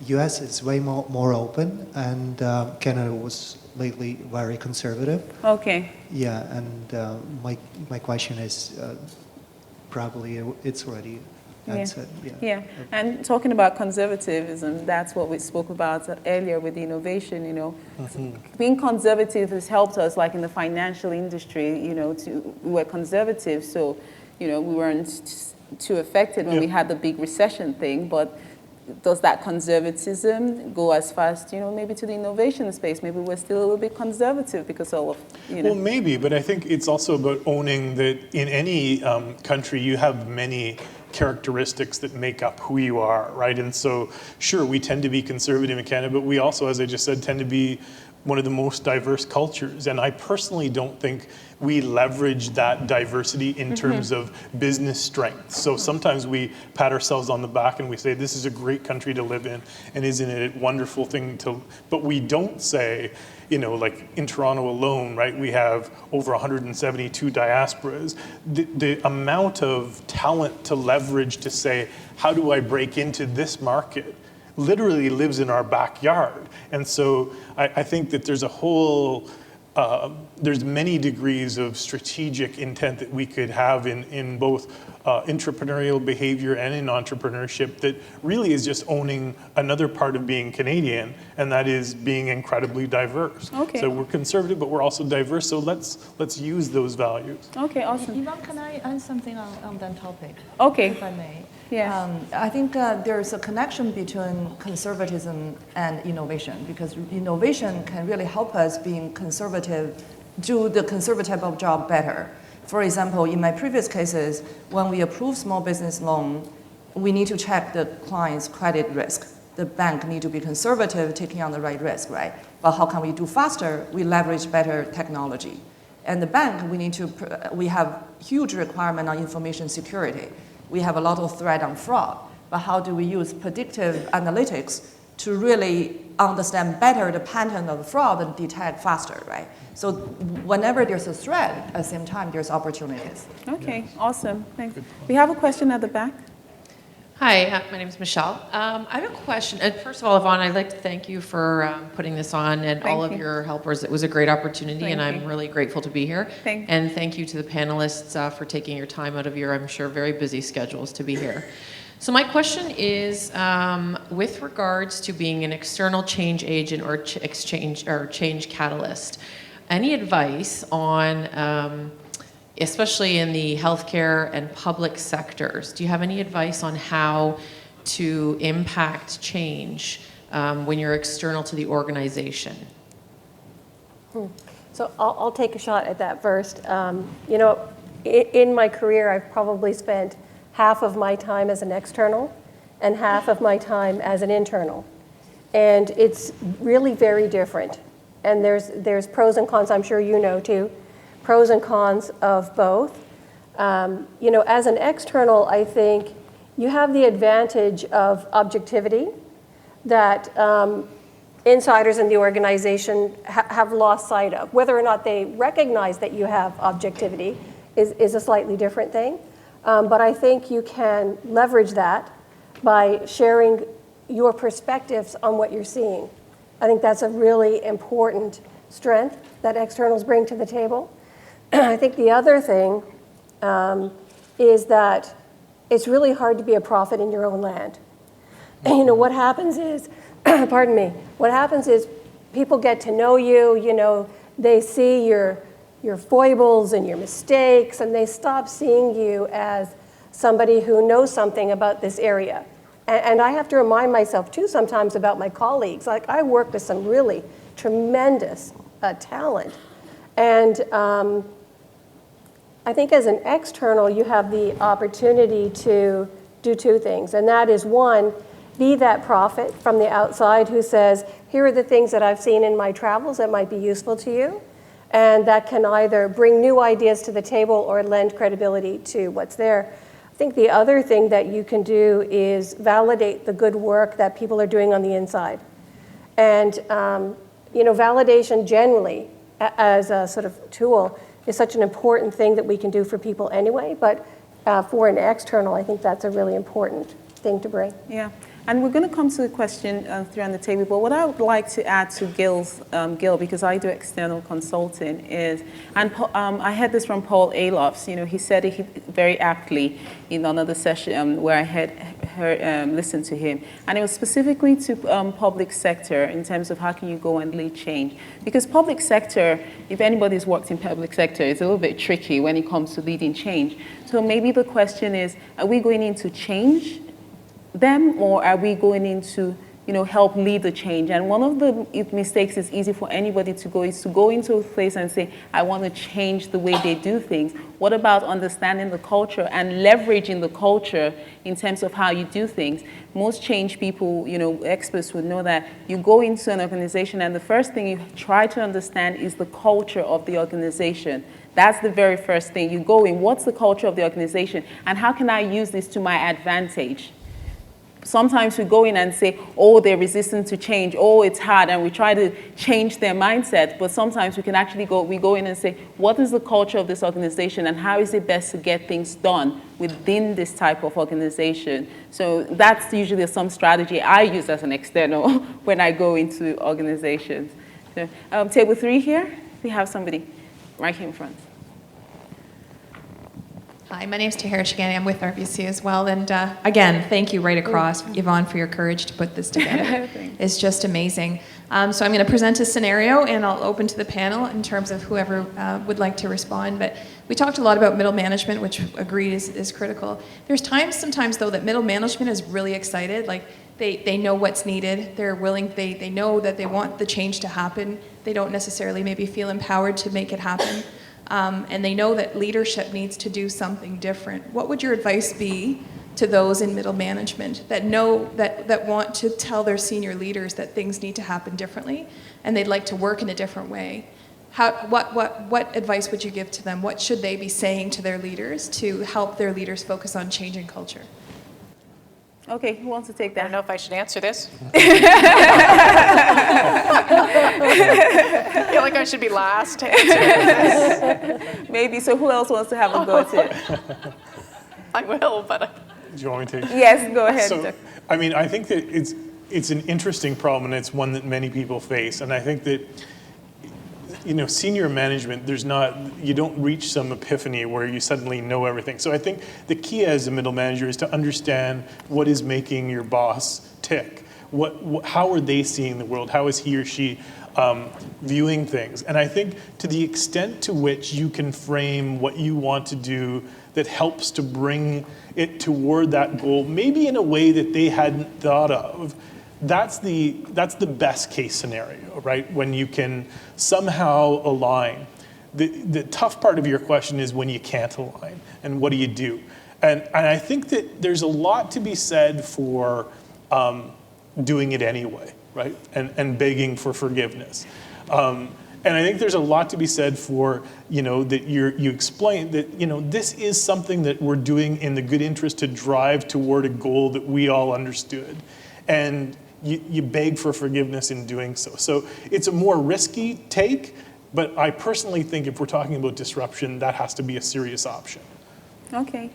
U.S. is way more open, and Canada was lately very conservative. Okay. Yeah, and my question is, probably it's already answered. Yeah, and talking about conservatism, that's what we spoke about earlier with the innovation, Being conservative has helped us, like in the financial industry, we were conservative, so, we weren't too affected when we had the big recession thing, but does that conservatism go as fast, maybe to the innovation space? Maybe we're still a little bit conservative because of, Well, maybe, but I think it's also about owning that in any country you have many characteristics that make up who you are, right? And so, sure, we tend to be conservative in Canada, but we also, as I just said, tend to be one of the most diverse cultures. And I personally don't think we leverage that diversity in terms of business strength. So sometimes we pat ourselves on the back and we say, this is a great country to live in, and isn't it a wonderful thing to, but we don't say, like in Toronto alone, right, we have over 172 diasporas. The amount of talent to leverage to say, how do I break into this market, literally lives in our backyard. And so I think that there's a whole, there's many degrees of strategic intent that we could have in both entrepreneurial behavior and in entrepreneurship that really is just owning another part of being Canadian, and that is being incredibly diverse. Okay. So we're conservative, but we're also diverse, so let's use those values. Okay, awesome. Yvonne, can I add something on that topic? Okay. If I may. Yeah. I think there's a connection between conservatism and innovation, because innovation can really help us being conservative, do the conservative job better. For example, in my previous cases, when we approve small business loan, we need to check the client's credit risk. The bank need to be conservative, taking on the right risk, right? But how can we do faster? We leverage better technology. And the bank, we have huge requirement on information security. We have a lot of threat on fraud, but how do we use predictive analytics to really understand better the pattern of fraud and detect faster, right? So whenever there's a threat, at the same time, there's opportunities. Okay, awesome. Thanks. We have a question at the back. Hi, my name is Michelle. I have a question. And first of all, Yvonne, I'd like to thank you for putting this on and all of your helpers. It was a great opportunity, and I'm really grateful to be here. And thank you to the panelists for taking your time out of your, I'm sure, very busy schedules to be here. So my question is, with regards to being an external change agent or change catalyst, any advice on especially in the healthcare and public sectors, do you have any advice on how to impact change when you're external to the organization? So I'll take a shot at that first. In my career, I've probably spent half of my time as an external and half of my time as an internal. And it's really very different. And there's pros and cons, I'm sure you know too, pros and cons of both. As an external, I think you have the advantage of objectivity that insiders in the organization have lost sight of. Whether or not they recognize that you have objectivity is a slightly different thing. But I think you can leverage that by sharing your perspectives on what you're seeing. I think that's a really important strength that externals bring to the table. I think the other thing is that it's really hard to be a prophet in your own land. And what happens is, pardon me, what happens is people get to know you, they see your foibles and your mistakes, and they stop seeing you as somebody who knows something about this area. And I have to remind myself too sometimes about my colleagues. Like, I work with some really tremendous talent. And I think as an external, you have the opportunity to do two things. And that is, one, be that prophet from the outside who says, here are the things that I've seen in my travels that might be useful to you. And that can either bring new ideas to the table or lend credibility to what's there. I think the other thing that you can do is validate the good work that people are doing on the inside. And validation generally as a sort of tool is such an important thing that we can do for people anyway, but for an external, I think that's a really important thing to bring. Yeah, and we're going to come to the question through on the table, but what I would like to add to Gil, because I do external consulting, is, and I heard this from Paul Alofs, he said it very aptly in another session where I had listened to him, and it was specifically to public sector in terms of how can you go and lead change. Because public sector, if anybody's worked in public sector, it's a little bit tricky when it comes to leading change. So maybe the question is, are we going into change them, or are we going in to, help lead the change? And one of the mistakes is easy for anybody to go is to go into a place and say, I want to change the way they do things. What about understanding the culture and leveraging the culture in terms of how you do things? Most change people, experts would know that you go into an organization and the first thing you try to understand is the culture of the organization. That's the very first thing. You go in, what's the culture of the organization, and how can I use this to my advantage? Sometimes we go in and say, oh, they're resistant to change, oh, it's hard, and we try to change their mindset, but sometimes we can actually go in and say, what is the culture of this organization, and how is it best to get things done within this type of organization? So that's usually some strategy I use as an external when I go into organizations. So, table 3 here, we have somebody right here in front. Hi, my name is Tahira Shigani. I'm with RBC as well. And again, thank you right across, Yvonne, for your courage to put this together. It's just amazing. So I'm going to present a scenario, and I'll open to the panel in terms of whoever would like to respond. But we talked a lot about middle management, which agreed is critical. There's sometimes, though, that middle management is really excited. Like, they know what's needed. They're willing. They know that they want the change to happen. They don't necessarily maybe feel empowered to make it happen. And they know that leadership needs to do something different. What would your advice be to those in middle management that know that want to tell their senior leaders that things need to happen differently and they'd like to work in a different way? What advice would you give to them? What should they be saying to their leaders to help their leaders focus on changing culture? Okay, who wants to take that? I don't know if I should answer this. I feel like I should be last to answer this. Maybe, so who else wants to have a go at it? I will, but... Do you want me to? Yes, go ahead. So, I mean, I think that it's an interesting problem, and it's one that many people face. And I think that, senior management, you don't reach some epiphany where you suddenly know everything. So I think the key as a middle manager is to understand what is making your boss tick. How are they seeing the world? How is he or she viewing things? And I think to the extent to which you can frame what you want to do that helps to bring it toward that goal, maybe in a way that they hadn't thought of, that's the best case scenario, right? When you can somehow align. The tough part of your question is when you can't align, and what do you do? And I think that there's a lot to be said for doing it anyway, right? And begging for forgiveness. And I think there's a lot to be said for, that you explain that, this is something that we're doing in the good interest to drive toward a goal that we all understood. And you beg for forgiveness in doing so. So it's a more risky take, but I personally think if we're talking about disruption, that has to be a serious option. Okay.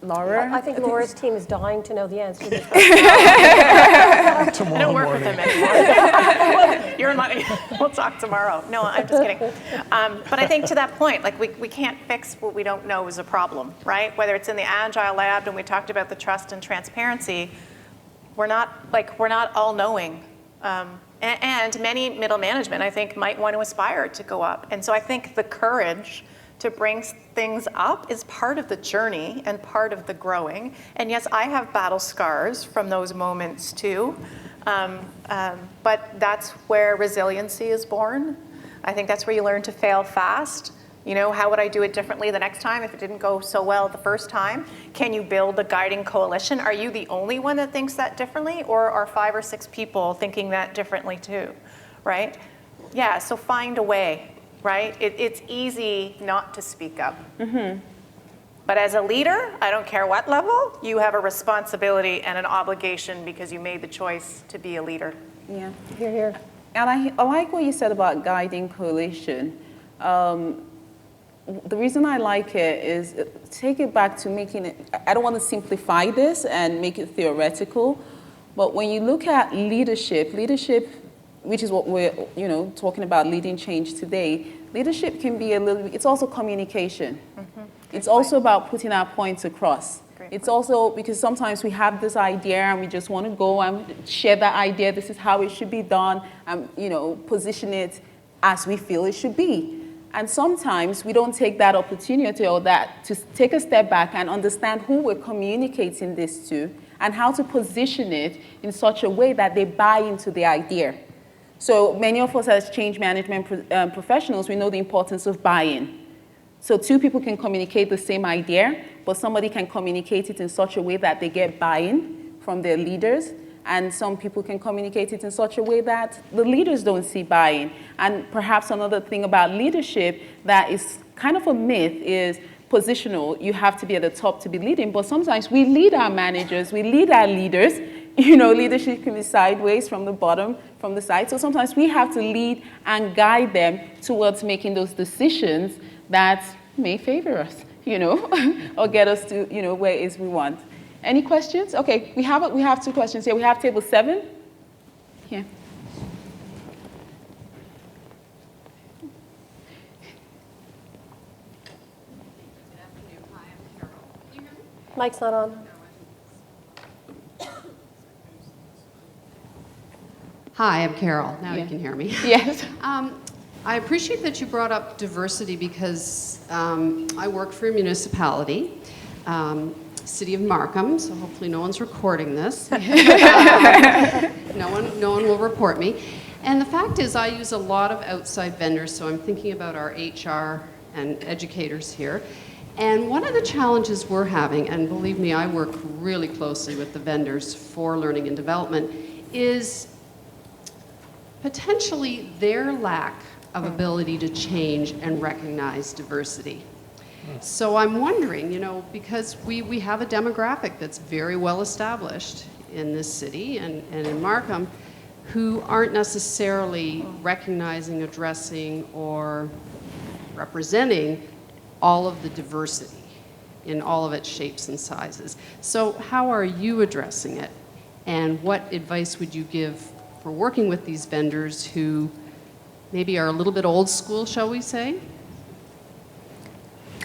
Laura? I think Laura's team is dying to know the answer to this I don't work with them anymore. You're money. We'll talk tomorrow. No, I'm just kidding. But I think to that point, like we can't fix what we don't know is a problem, right? Whether it's in the Agile Lab, and we talked about the trust and transparency, we're not all-knowing. And many middle management, I think, might want to aspire to go up. And so I think the courage to bring things up is part of the journey and part of the growing. And yes, I have battle scars from those moments too. But that's where resiliency is born. I think that's where you learn to fail fast. How would I do it differently the next time if it didn't go so well the first time? Can you build a guiding coalition? Are you the only one that thinks that differently, or are 5 or 6 people thinking that differently too, right? Yeah, so find a way, right? It's easy not to speak up. Mm-hmm. But as a leader, I don't care what level, you have a responsibility and an obligation because you made the choice to be a leader. Yeah. Hear, hear. And I like what you said about guiding coalition. The reason I like it is take it back to making it, I don't want to simplify this and make it theoretical, but when you look at leadership, which is what we're talking about, leading change today, leadership can be it's also communication. Mm-hmm. It's also about putting our points across. It's also because sometimes we have this idea and we just want to go and share that idea, this is how it should be done, and position it as we feel it should be. And sometimes we don't take that opportunity or that to take a step back and understand who we're communicating this to and how to position it in such a way that they buy into the idea. So many of us as change management professionals, we know the importance of buy-in. So two people can communicate the same idea, but somebody can communicate it in such a way that they get buy-in from their leaders, and some people can communicate it in such a way that the leaders don't see buy-in. And perhaps another thing about leadership that is kind of a myth is positional. You have to be at the top to be leading, but sometimes we lead our managers, we lead our leaders. You know, leadership can be sideways, from the bottom, from the side. So sometimes we have to lead and guide them towards making those decisions that may favor us, you know, or get us to, you know, where it is we want. Any questions? Okay, we have 2 questions here. We have table 7. Here. Mic's not on. Hi, I'm Carol. Now Yeah. you can hear me. Yes. I appreciate that you brought up diversity because I work for a municipality, City of Markham, so hopefully no one's recording this. No one will report me. And the fact is I use a lot of outside vendors, so I'm thinking about our HR and educators here. And one of the challenges we're having, and believe me, I work really closely with the vendors for learning and development, is potentially their lack of ability to change and recognize diversity. So I'm wondering, you know, because we have a demographic that's very well established in this city and in Markham who aren't necessarily recognizing, addressing, or representing all of the diversity in all of its shapes and sizes. So how are you addressing it? And what advice would you give for working with these vendors who maybe are a little bit old school, shall we say?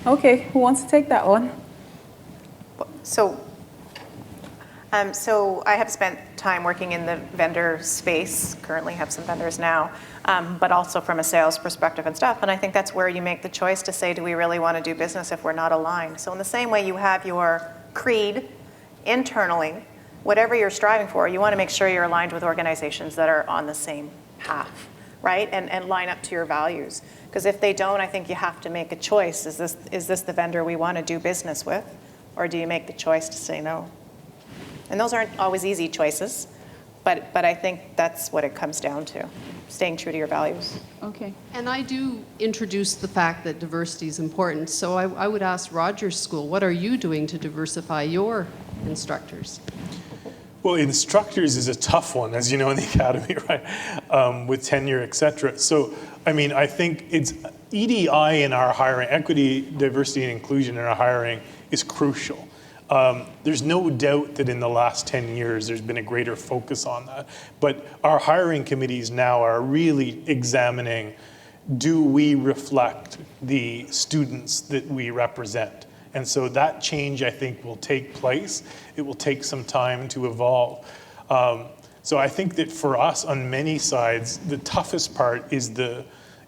Okay, who wants to take that one? So I have spent time working in the vendor space, currently have some vendors now, but also from a sales perspective and stuff. And I think that's where you make the choice to say, do we really want to do business if we're not aligned? So in the same way you have your creed internally, whatever you're striving for, you want to make sure you're aligned with organizations that are on the same path, right? And line up to your values. Because if they don't, I think you have to make a choice. Is this the vendor we want to do business with? Or do you make the choice to say no? And those aren't always easy choices, but I think that's what it comes down to, staying true to your values. Okay. And I do introduce the fact that diversity is important. So I would ask Rogers School, what are you doing to diversify your instructors? Well, instructors is a tough one, as you know, in the academy, right? With tenure, et cetera. So, I mean, I think it's EDI in our hiring, equity, diversity, and inclusion in our hiring is crucial. There's no doubt that in the last 10 years, there's been a greater focus on that. But our hiring committees now are really examining, do we reflect the students that we represent? And so that change, I think, will take place. It will take some time to evolve. So I think that for us, on many sides, the toughest part is the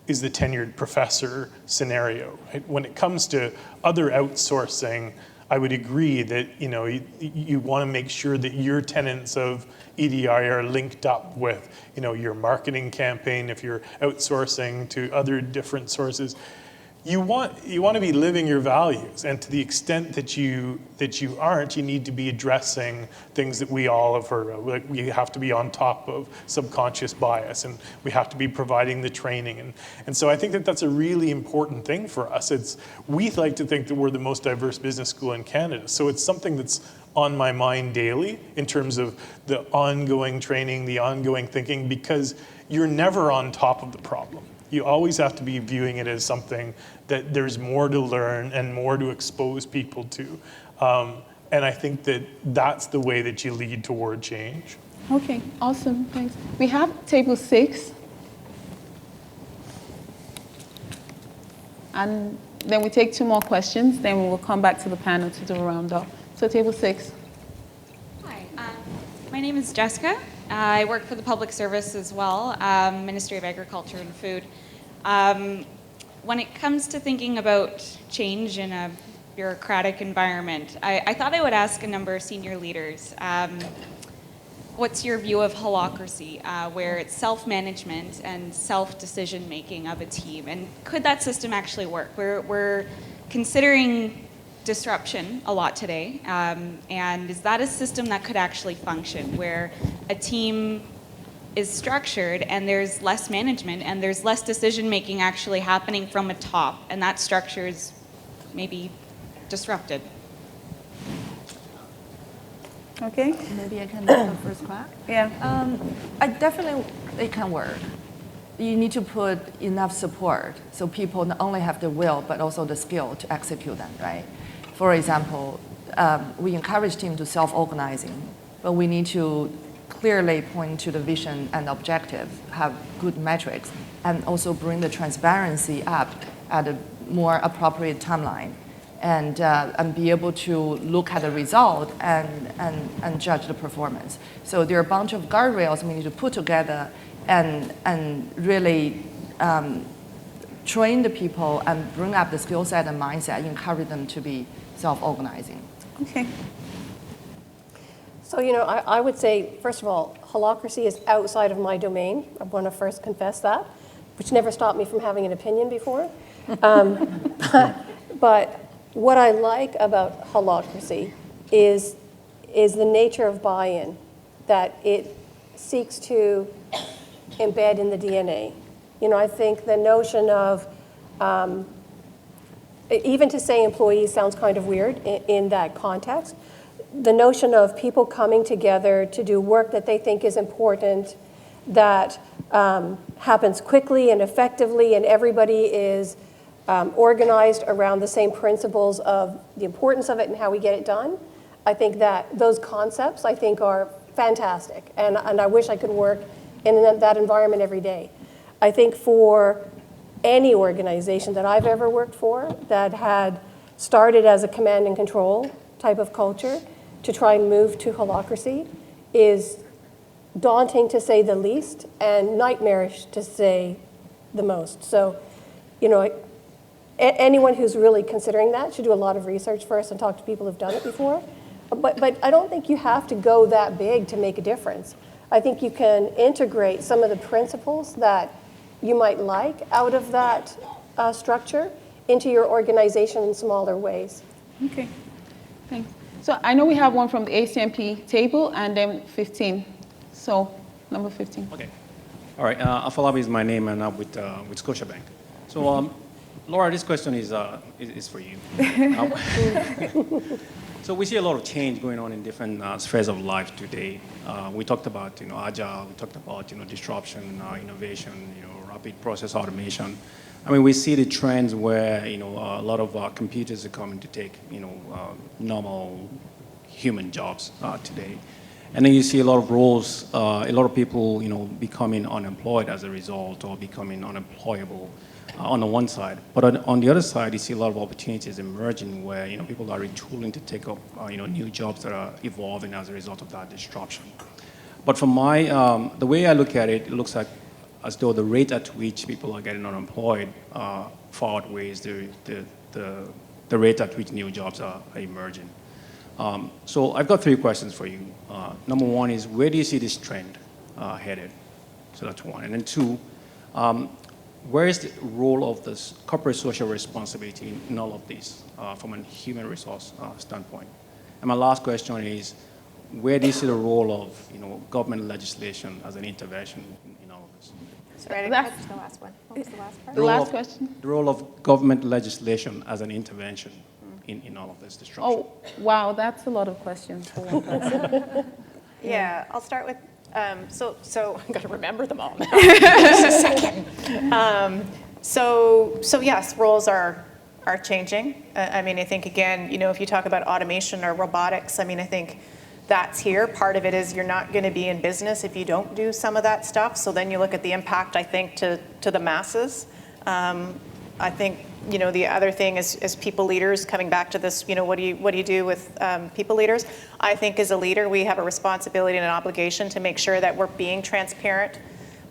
tenured professor scenario. Right? When it comes to other outsourcing, I would agree that you want to make sure that your tenets of EDI are linked up with your marketing campaign. If you're outsourcing to other different sources, you want to be living your values, and to the extent that you aren't, you need to be addressing things that we all have heard of. Like, we have to be on top of subconscious bias, and we have to be providing the training, and so I think that that's a really important thing for us. We like to think that we're the most diverse business school in Canada, so it's something that's on my mind daily in terms of the ongoing training, the ongoing thinking, because you're never on top of the problem. You always have to be viewing it as something that there's more to learn and more to expose people to. And I think that that's the way that you lead toward change. Okay, awesome, thanks. We have table 6. And then we take 2 more questions, then we will come back to the panel to do a roundup. So table 6. Hi, my name is Jessica. I work for the public service as well, Ministry of Agriculture and Food. when it comes to thinking about change in a bureaucratic environment, I thought I would ask a number of senior leaders, what's your view of holacracy, where it's self-management and self-decision making of a team? And could that system actually work? We're considering disruption a lot today, and is that a system that could actually function, where a team is structured and there's less management and there's less decision making actually happening from a top, and that structure is maybe disrupted? Okay. Maybe I can take the first crack. Yeah. I definitely, it can work. You need to put enough support so people not only have the will but also the skill to execute them, right? For example, we encourage teams to self-organizing, but we need to clearly point to the vision and objective, have good metrics, and also bring the transparency up at a more appropriate timeline, and be able to look at the result and judge the performance. So there are a bunch of guardrails we need to put together and really train the people and bring up the skill set and mindset, encourage them to be self-organizing. Okay. So, I would say, first of all, holacracy is outside of my domain. I want to first confess that, which never stopped me from having an opinion before. But what I like about holacracy is the nature of buy-in, that it seeks to embed in the DNA. I think the notion of, even to say employees sounds kind of weird in that context. The notion of people coming together to do work that they think is important, that happens quickly and effectively, and everybody is organized around the same principles of the importance of it and how we get it done. I think that those concepts, are fantastic, and I wish I could work in that environment every day. I think for any organization that I've ever worked for that had started as a command and control type of culture, to try and move to holacracy is daunting to say the least and nightmarish to say the most. So, anyone who's really considering that should do a lot of research first and talk to people who've done it before. But I don't think you have to go that big to make a difference. I think you can integrate some of the principles that you might like out of that structure into your organization in smaller ways. Okay. Thanks. So I know we have one from the ACMP table and then 15. So number 15. Okay. All right. Afolabi is my name, and I'm with Scotiabank. So, Laura, this question is for you. So we see a lot of change going on in different spheres of life today. We talked about agile. We talked about disruption, innovation, rapid process automation. We see the trends where a lot of computers are coming to take normal human jobs today, and then you see a lot of roles, a lot of people becoming unemployed as a result, or becoming unemployable on the one side. But on the other side, you see a lot of opportunities emerging where people are retooling to take up new jobs that are evolving as a result of that disruption. But from the way I look at it, it looks like as though the rate at which people are getting unemployed far outweighs the rate at which new jobs are emerging. So I've got 3 questions for you. Number 1 is, where do you see this trend headed? So that's 1. And then 2, where is the role of this corporate social responsibility in all of this from a human resource standpoint? And my last question is, where do you see the role of government legislation as an intervention in all of this? Sorry, I didn't catch the last one. What was the last part? The last question? The role of government legislation as an intervention in all of this disruption. Oh, wow, that's a lot of questions for one person. Yeah, I'll start with, so I'm going to remember them all now. Just a second. So yes, roles are changing. I think, again, if you talk about automation or robotics, I think that's here. Part of it is you're not going to be in business if you don't do some of that stuff. So then you look at the impact, I think, to the masses. I think, the other thing is people leaders, coming back to this, what do you do with people leaders? I think as a leader, we have a responsibility and an obligation to make sure that we're being transparent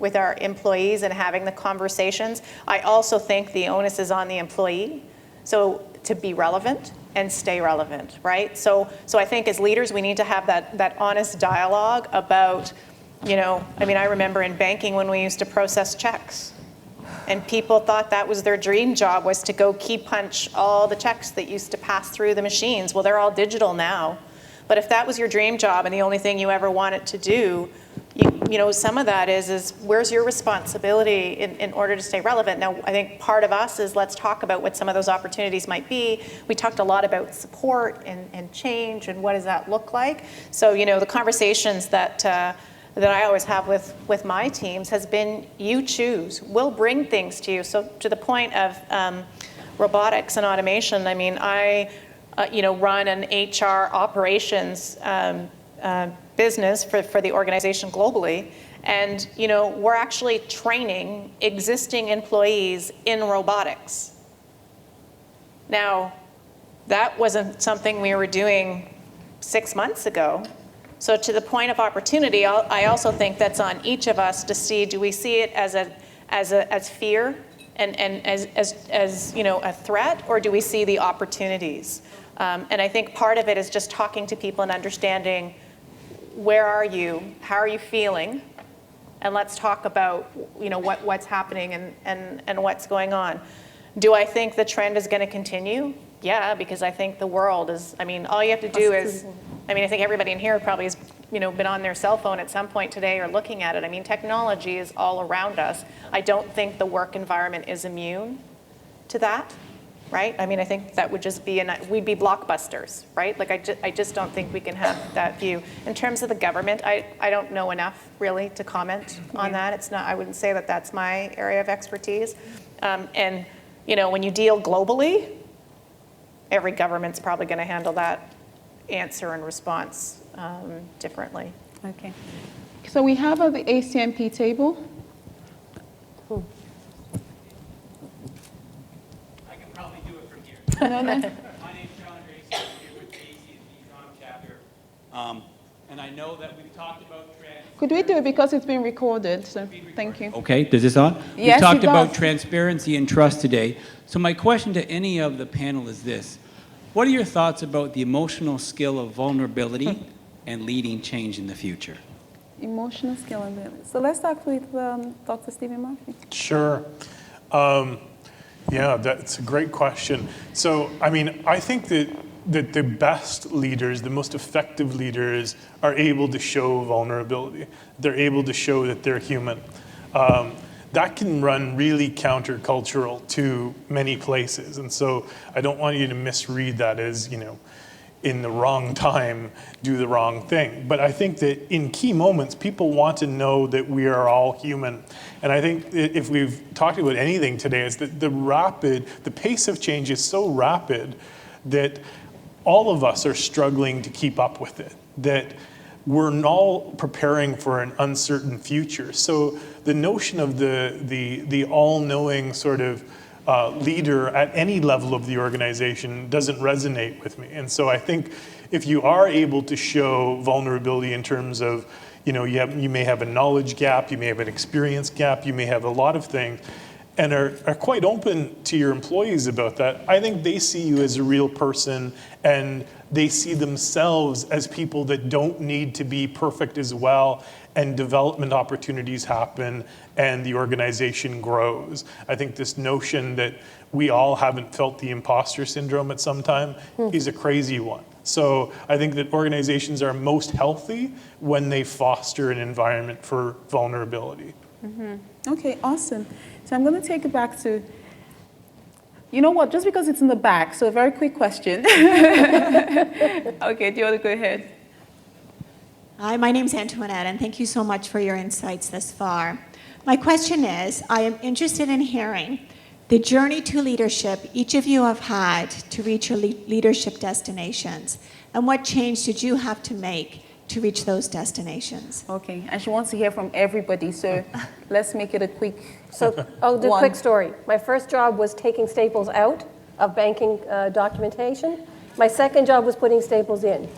with our employees and having the conversations. I also think the onus is on the employee, so to be relevant and stay relevant, right? So I think as leaders, we need to have that honest dialogue about, I remember in banking when we used to process checks, and people thought that was their dream job, was to go key punch all the checks that used to pass through the machines. Well, they're all digital now. But if that was your dream job and the only thing you ever wanted to do, some of that is where's your responsibility in order to stay relevant? Now, I think part of us is let's talk about what some of those opportunities might be. We talked a lot about support and change and what does that look like. So, the conversations that I always have with my teams has been, you choose. We'll bring things to you. So to the point of robotics and automation, I run an HR operations business for the organization globally. And, we're actually training existing employees in robotics. Now, that wasn't something we were doing 6 months ago. So to the point of opportunity, I also think that's on each of us to see, do we see it as fear and as a threat, or do we see the opportunities? And I think part of it is just talking to people and understanding, where are you? How are you feeling? And let's talk about what's happening and what's going on. Do I think the trend is going to continue? Yeah, because I think the world is, all you have to do is, I think everybody in here probably has been on their cell phone at some point today or looking at it. Technology is all around us. I don't think the work environment is immune to that, right? I think that would just be, we'd be blockbusters, right? I just don't think we can have that view. In terms of the government, I don't know enough really to comment on that. It's not, I wouldn't say that that's my area of expertise. And when you deal globally, every government's probably going to handle that answer and response differently. Okay. So we have the ACMP table. I can probably do it from here. No. My name's John Gracie. I'm here with the ACMP Toronto chapter. And I know that we've talked about transparency. Could we do it because it's been recorded? So thank you. Okay, does this on? Yes, we talked it about does. transparency and trust today. So my question to any of the panel is this. What are your thoughts about the emotional skill of vulnerability and leading change in the future? Emotional skill and ability. So let's start with Dr. Stephen Murphy. Sure. Yeah, that's a great question. So, I think that the best leaders, the most effective leaders, are able to show vulnerability. They're able to show that they're human. That can run really countercultural to many places. And so I don't want you to misread that as, in the wrong time, do the wrong thing. But I think that in key moments, people want to know that we are all human. And I think if we've talked about anything today, is that the pace of change is so rapid that all of us are struggling to keep up with it, that we're all preparing for an uncertain future. So the notion of the all-knowing sort of leader at any level of the organization doesn't resonate with me. And so I think if you are able to show vulnerability in terms of, you may have a knowledge gap, you may have an experience gap, you may have a lot of things, and are quite open to your employees about that, I think they see you as a real person, and they see themselves as people that don't need to be perfect as well, and development opportunities happen, and the organization grows. I think this notion that we all haven't felt the imposter syndrome at some time is a crazy one. So I think that organizations are most healthy when they foster an environment for vulnerability. Mm-hmm. Okay, awesome. So I'm going to take it back to, just because it's in the back, so a very quick question. Okay, do you want to go ahead? Hi, my name's Antoinette, and thank you so much for your insights thus far. My question is, I am interested in hearing the journey to leadership each of you have had to reach your leadership destinations, and what change did you have to make to reach those destinations? Okay, and she wants to hear from everybody, so let's make it a quick So I'll do a quick story. My first job was taking staples out of banking documentation. My second job was putting staples in.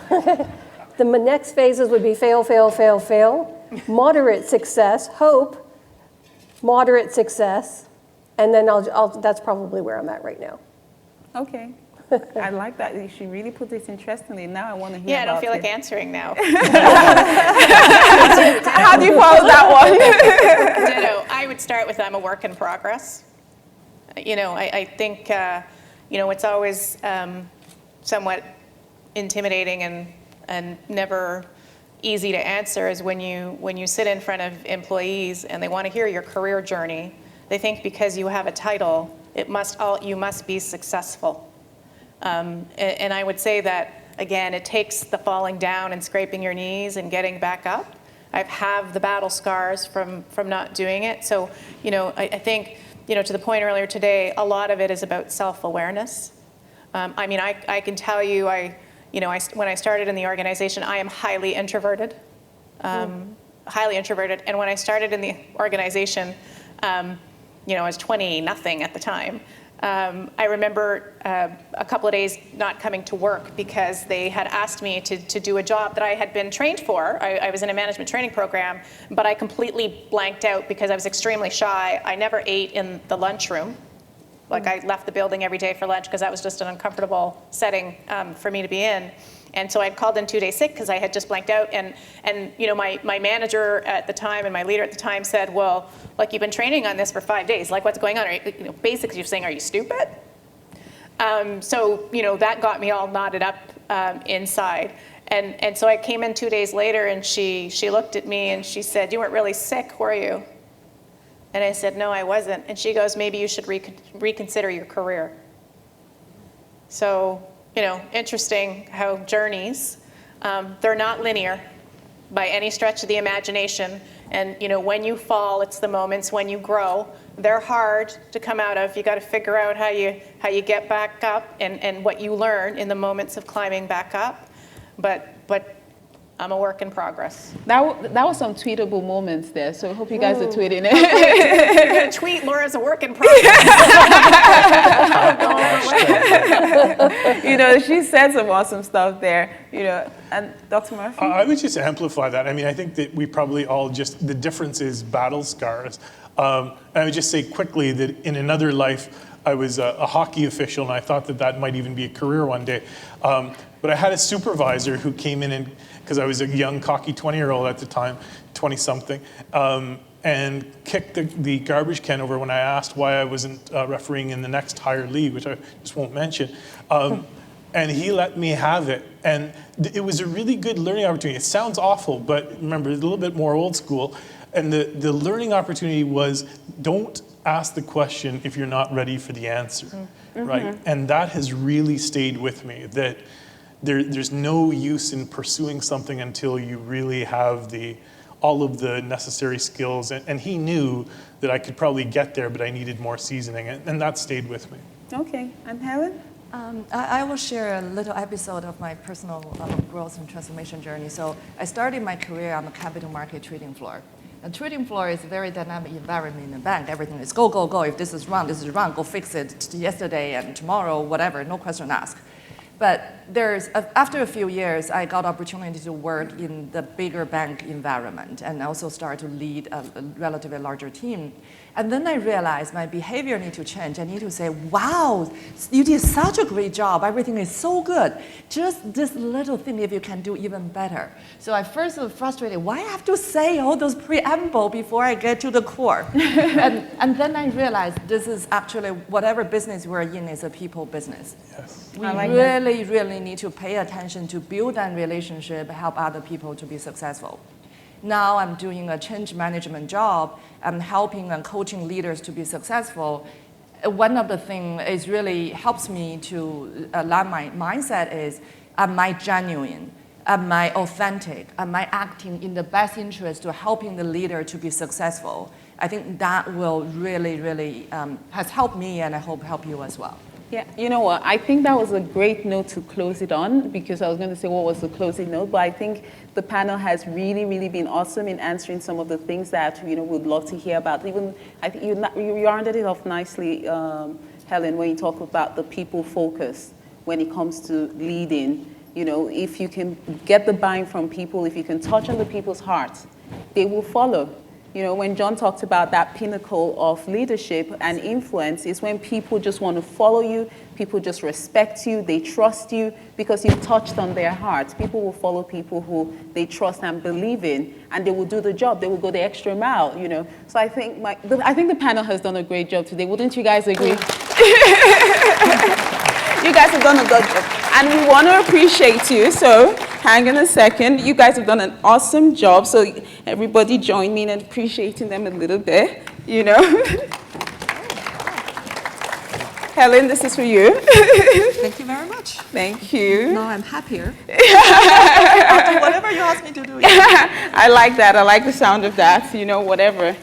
The next phases would be fail, fail, fail, fail. moderate success, hope, moderate success, and then that's probably where I'm at right now. Okay. I like that. She really put this interestingly. Now I want to hear Yeah, I don't about feel like it. answering now. How do you follow that one? No, I would start with I'm a work in progress. I think, it's always somewhat intimidating and never easy to answer is when you sit in front of employees and they want to hear your career journey. They think because you have a title, you must be successful. And I would say that, again, it takes the falling down and scraping your knees and getting back up. I have the battle scars from not doing it. So, I think, to the point earlier today, a lot of it is about self-awareness. I can tell you, when I started in the organization, I am highly introverted. Highly introverted. And when I started in the organization, I was 20-nothing at the time. I remember a couple of days not coming to work because they had asked me to do a job that I had been trained for. I was in a management training program, but I completely blanked out because I was extremely shy. I never ate in the lunchroom. Like I left the building every day for lunch because that was just an uncomfortable setting for me to be in. And so I'd called in 2 days sick because I had just blanked out. And my manager at the time and my leader at the time said, well, like you've been training on this for 5 days. Like what's going on? Basically you're saying, are you stupid? So that got me all knotted up inside. And so I came in 2 days later and she looked at me and she said, you weren't really sick, were you? And I said, no, I wasn't. And she goes, maybe you should reconsider your career. So, interesting how journeys, they're not linear by any stretch of the imagination. And, when you fall, it's the moments when you grow. They're hard to come out of. You got to figure out how you get back up and what you learn in the moments of climbing back up. But I'm a work in progress. That was some tweetable moments there, so I hope you guys are tweeting it. You're going to tweet Laura's a work in progress. She said some awesome stuff there, and Dr. Murphy? I would just amplify that. I think that we probably all the difference is battle scars. And I would just say quickly that in another life, I was a hockey official, and I thought that might even be a career one day. But I had a supervisor who came in because I was a young, cocky 20-year-old at the time, 20-something, and kicked the garbage can over when I asked why I wasn't refereeing in the next higher league, which I just won't mention. And he let me have it. And it was a really good learning opportunity. It sounds awful, but remember, it's a little bit more old school. And the learning opportunity was, don't ask the question if you're not ready for the answer, right? And that has really stayed with me, that there's no use in pursuing something until you really have all of the necessary skills. And he knew that I could probably get there, but I needed more seasoning, and that stayed with me. Okay, and Helen? I will share a little episode of my personal growth and transformation journey. So I started my career on the capital market trading floor. The trading floor is a very dynamic environment in a bank. Everything is go, go, go. If this is wrong, go fix it yesterday and tomorrow, whatever, no question asked. But after a few years, I got opportunity to work in the bigger bank environment and also start to lead a relatively larger team. And then I realized my behavior need to change. I need to say, wow, you did such a great job. Everything is so good. Just this little thing, if you can do even better. So I first was frustrated. Why I have to say all those preamble before I get to the core? and then I realized this is actually whatever business we're in is a people business. Yes. We really need to pay attention to build that relationship, help other people to be successful. Now I'm doing a change management job. I'm helping and coaching leaders to be successful. One of the things is really helps me to align my mindset is, am I genuine? Am I authentic? Am I acting in the best interest to helping the leader to be successful? I think that will really has helped me, and I hope help you as well. Yeah, you know what? I think that was a great note to close it on, because I was going to say what was the closing note, but I think the panel has really been awesome in answering some of the things that we'd love to hear about. Even I think you rounded it off nicely, Helen, when you talk about the people focus when it comes to leading. If you can get the buy-in from people, if you can touch on the people's hearts, they will follow. You know, when John talked about that pinnacle of leadership and influence, is when people just want to follow you, people just respect you, they trust you because you've touched on their hearts. People will follow people who they trust and believe in, and they will do the job. They will go the extra mile, you know. So I think the panel has done a great job today. Wouldn't you guys agree? You guys have done a good job. And we want to appreciate you, so hang on a second. You guys have done an awesome job, so everybody join me in appreciating them a little bit, you know. Helen, this is for you. Thank you very much. Thank you. Now I'm happier. I'll do whatever you ask me to do. I like that. I like the sound of that, you know, whatever.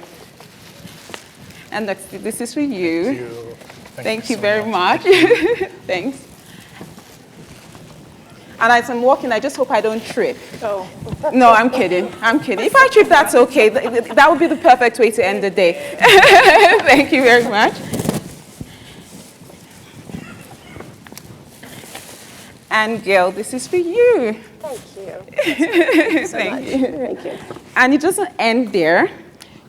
And this is for you. Thank you very much. Thanks. And as I'm walking, I just hope I don't trip. Oh. No, I'm kidding. I'm kidding. If I trip, that's okay. That would be the perfect way to end the day. Thank you very much. And Gail, this is for you. Thank you. Thank you. Thank you. And it doesn't end there.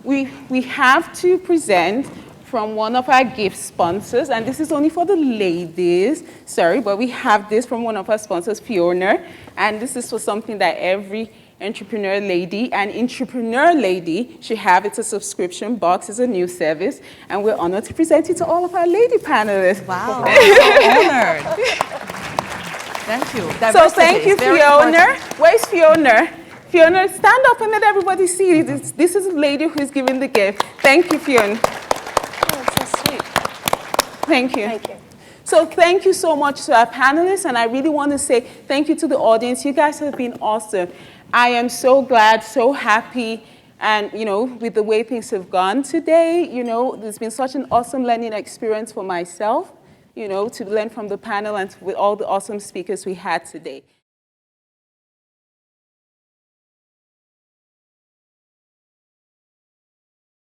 We have to present from one of our gift sponsors, and this is only for the ladies, sorry, but we have this from one of our sponsors, Fiona, and this is for something that every entrepreneur lady and entrepreneur lady should have. It's a subscription box, it's a new service, and we're honored to present it to all of our lady panelists. Wow, so honored. Thank you. So thank you, Fiona. Where's Fiona? Fiona, stand up and let everybody see you. This is a lady who's giving the gift. Thank you, Fiona. Thank you. Thank you. So thank you so much to our panelists, and I really want to say thank you to the audience. You guys have been awesome. I am so glad, so happy, and you know, with the way things have gone today, you know, there's been such an awesome learning experience for myself, you know, to learn from the panel and with all the awesome speakers we had today.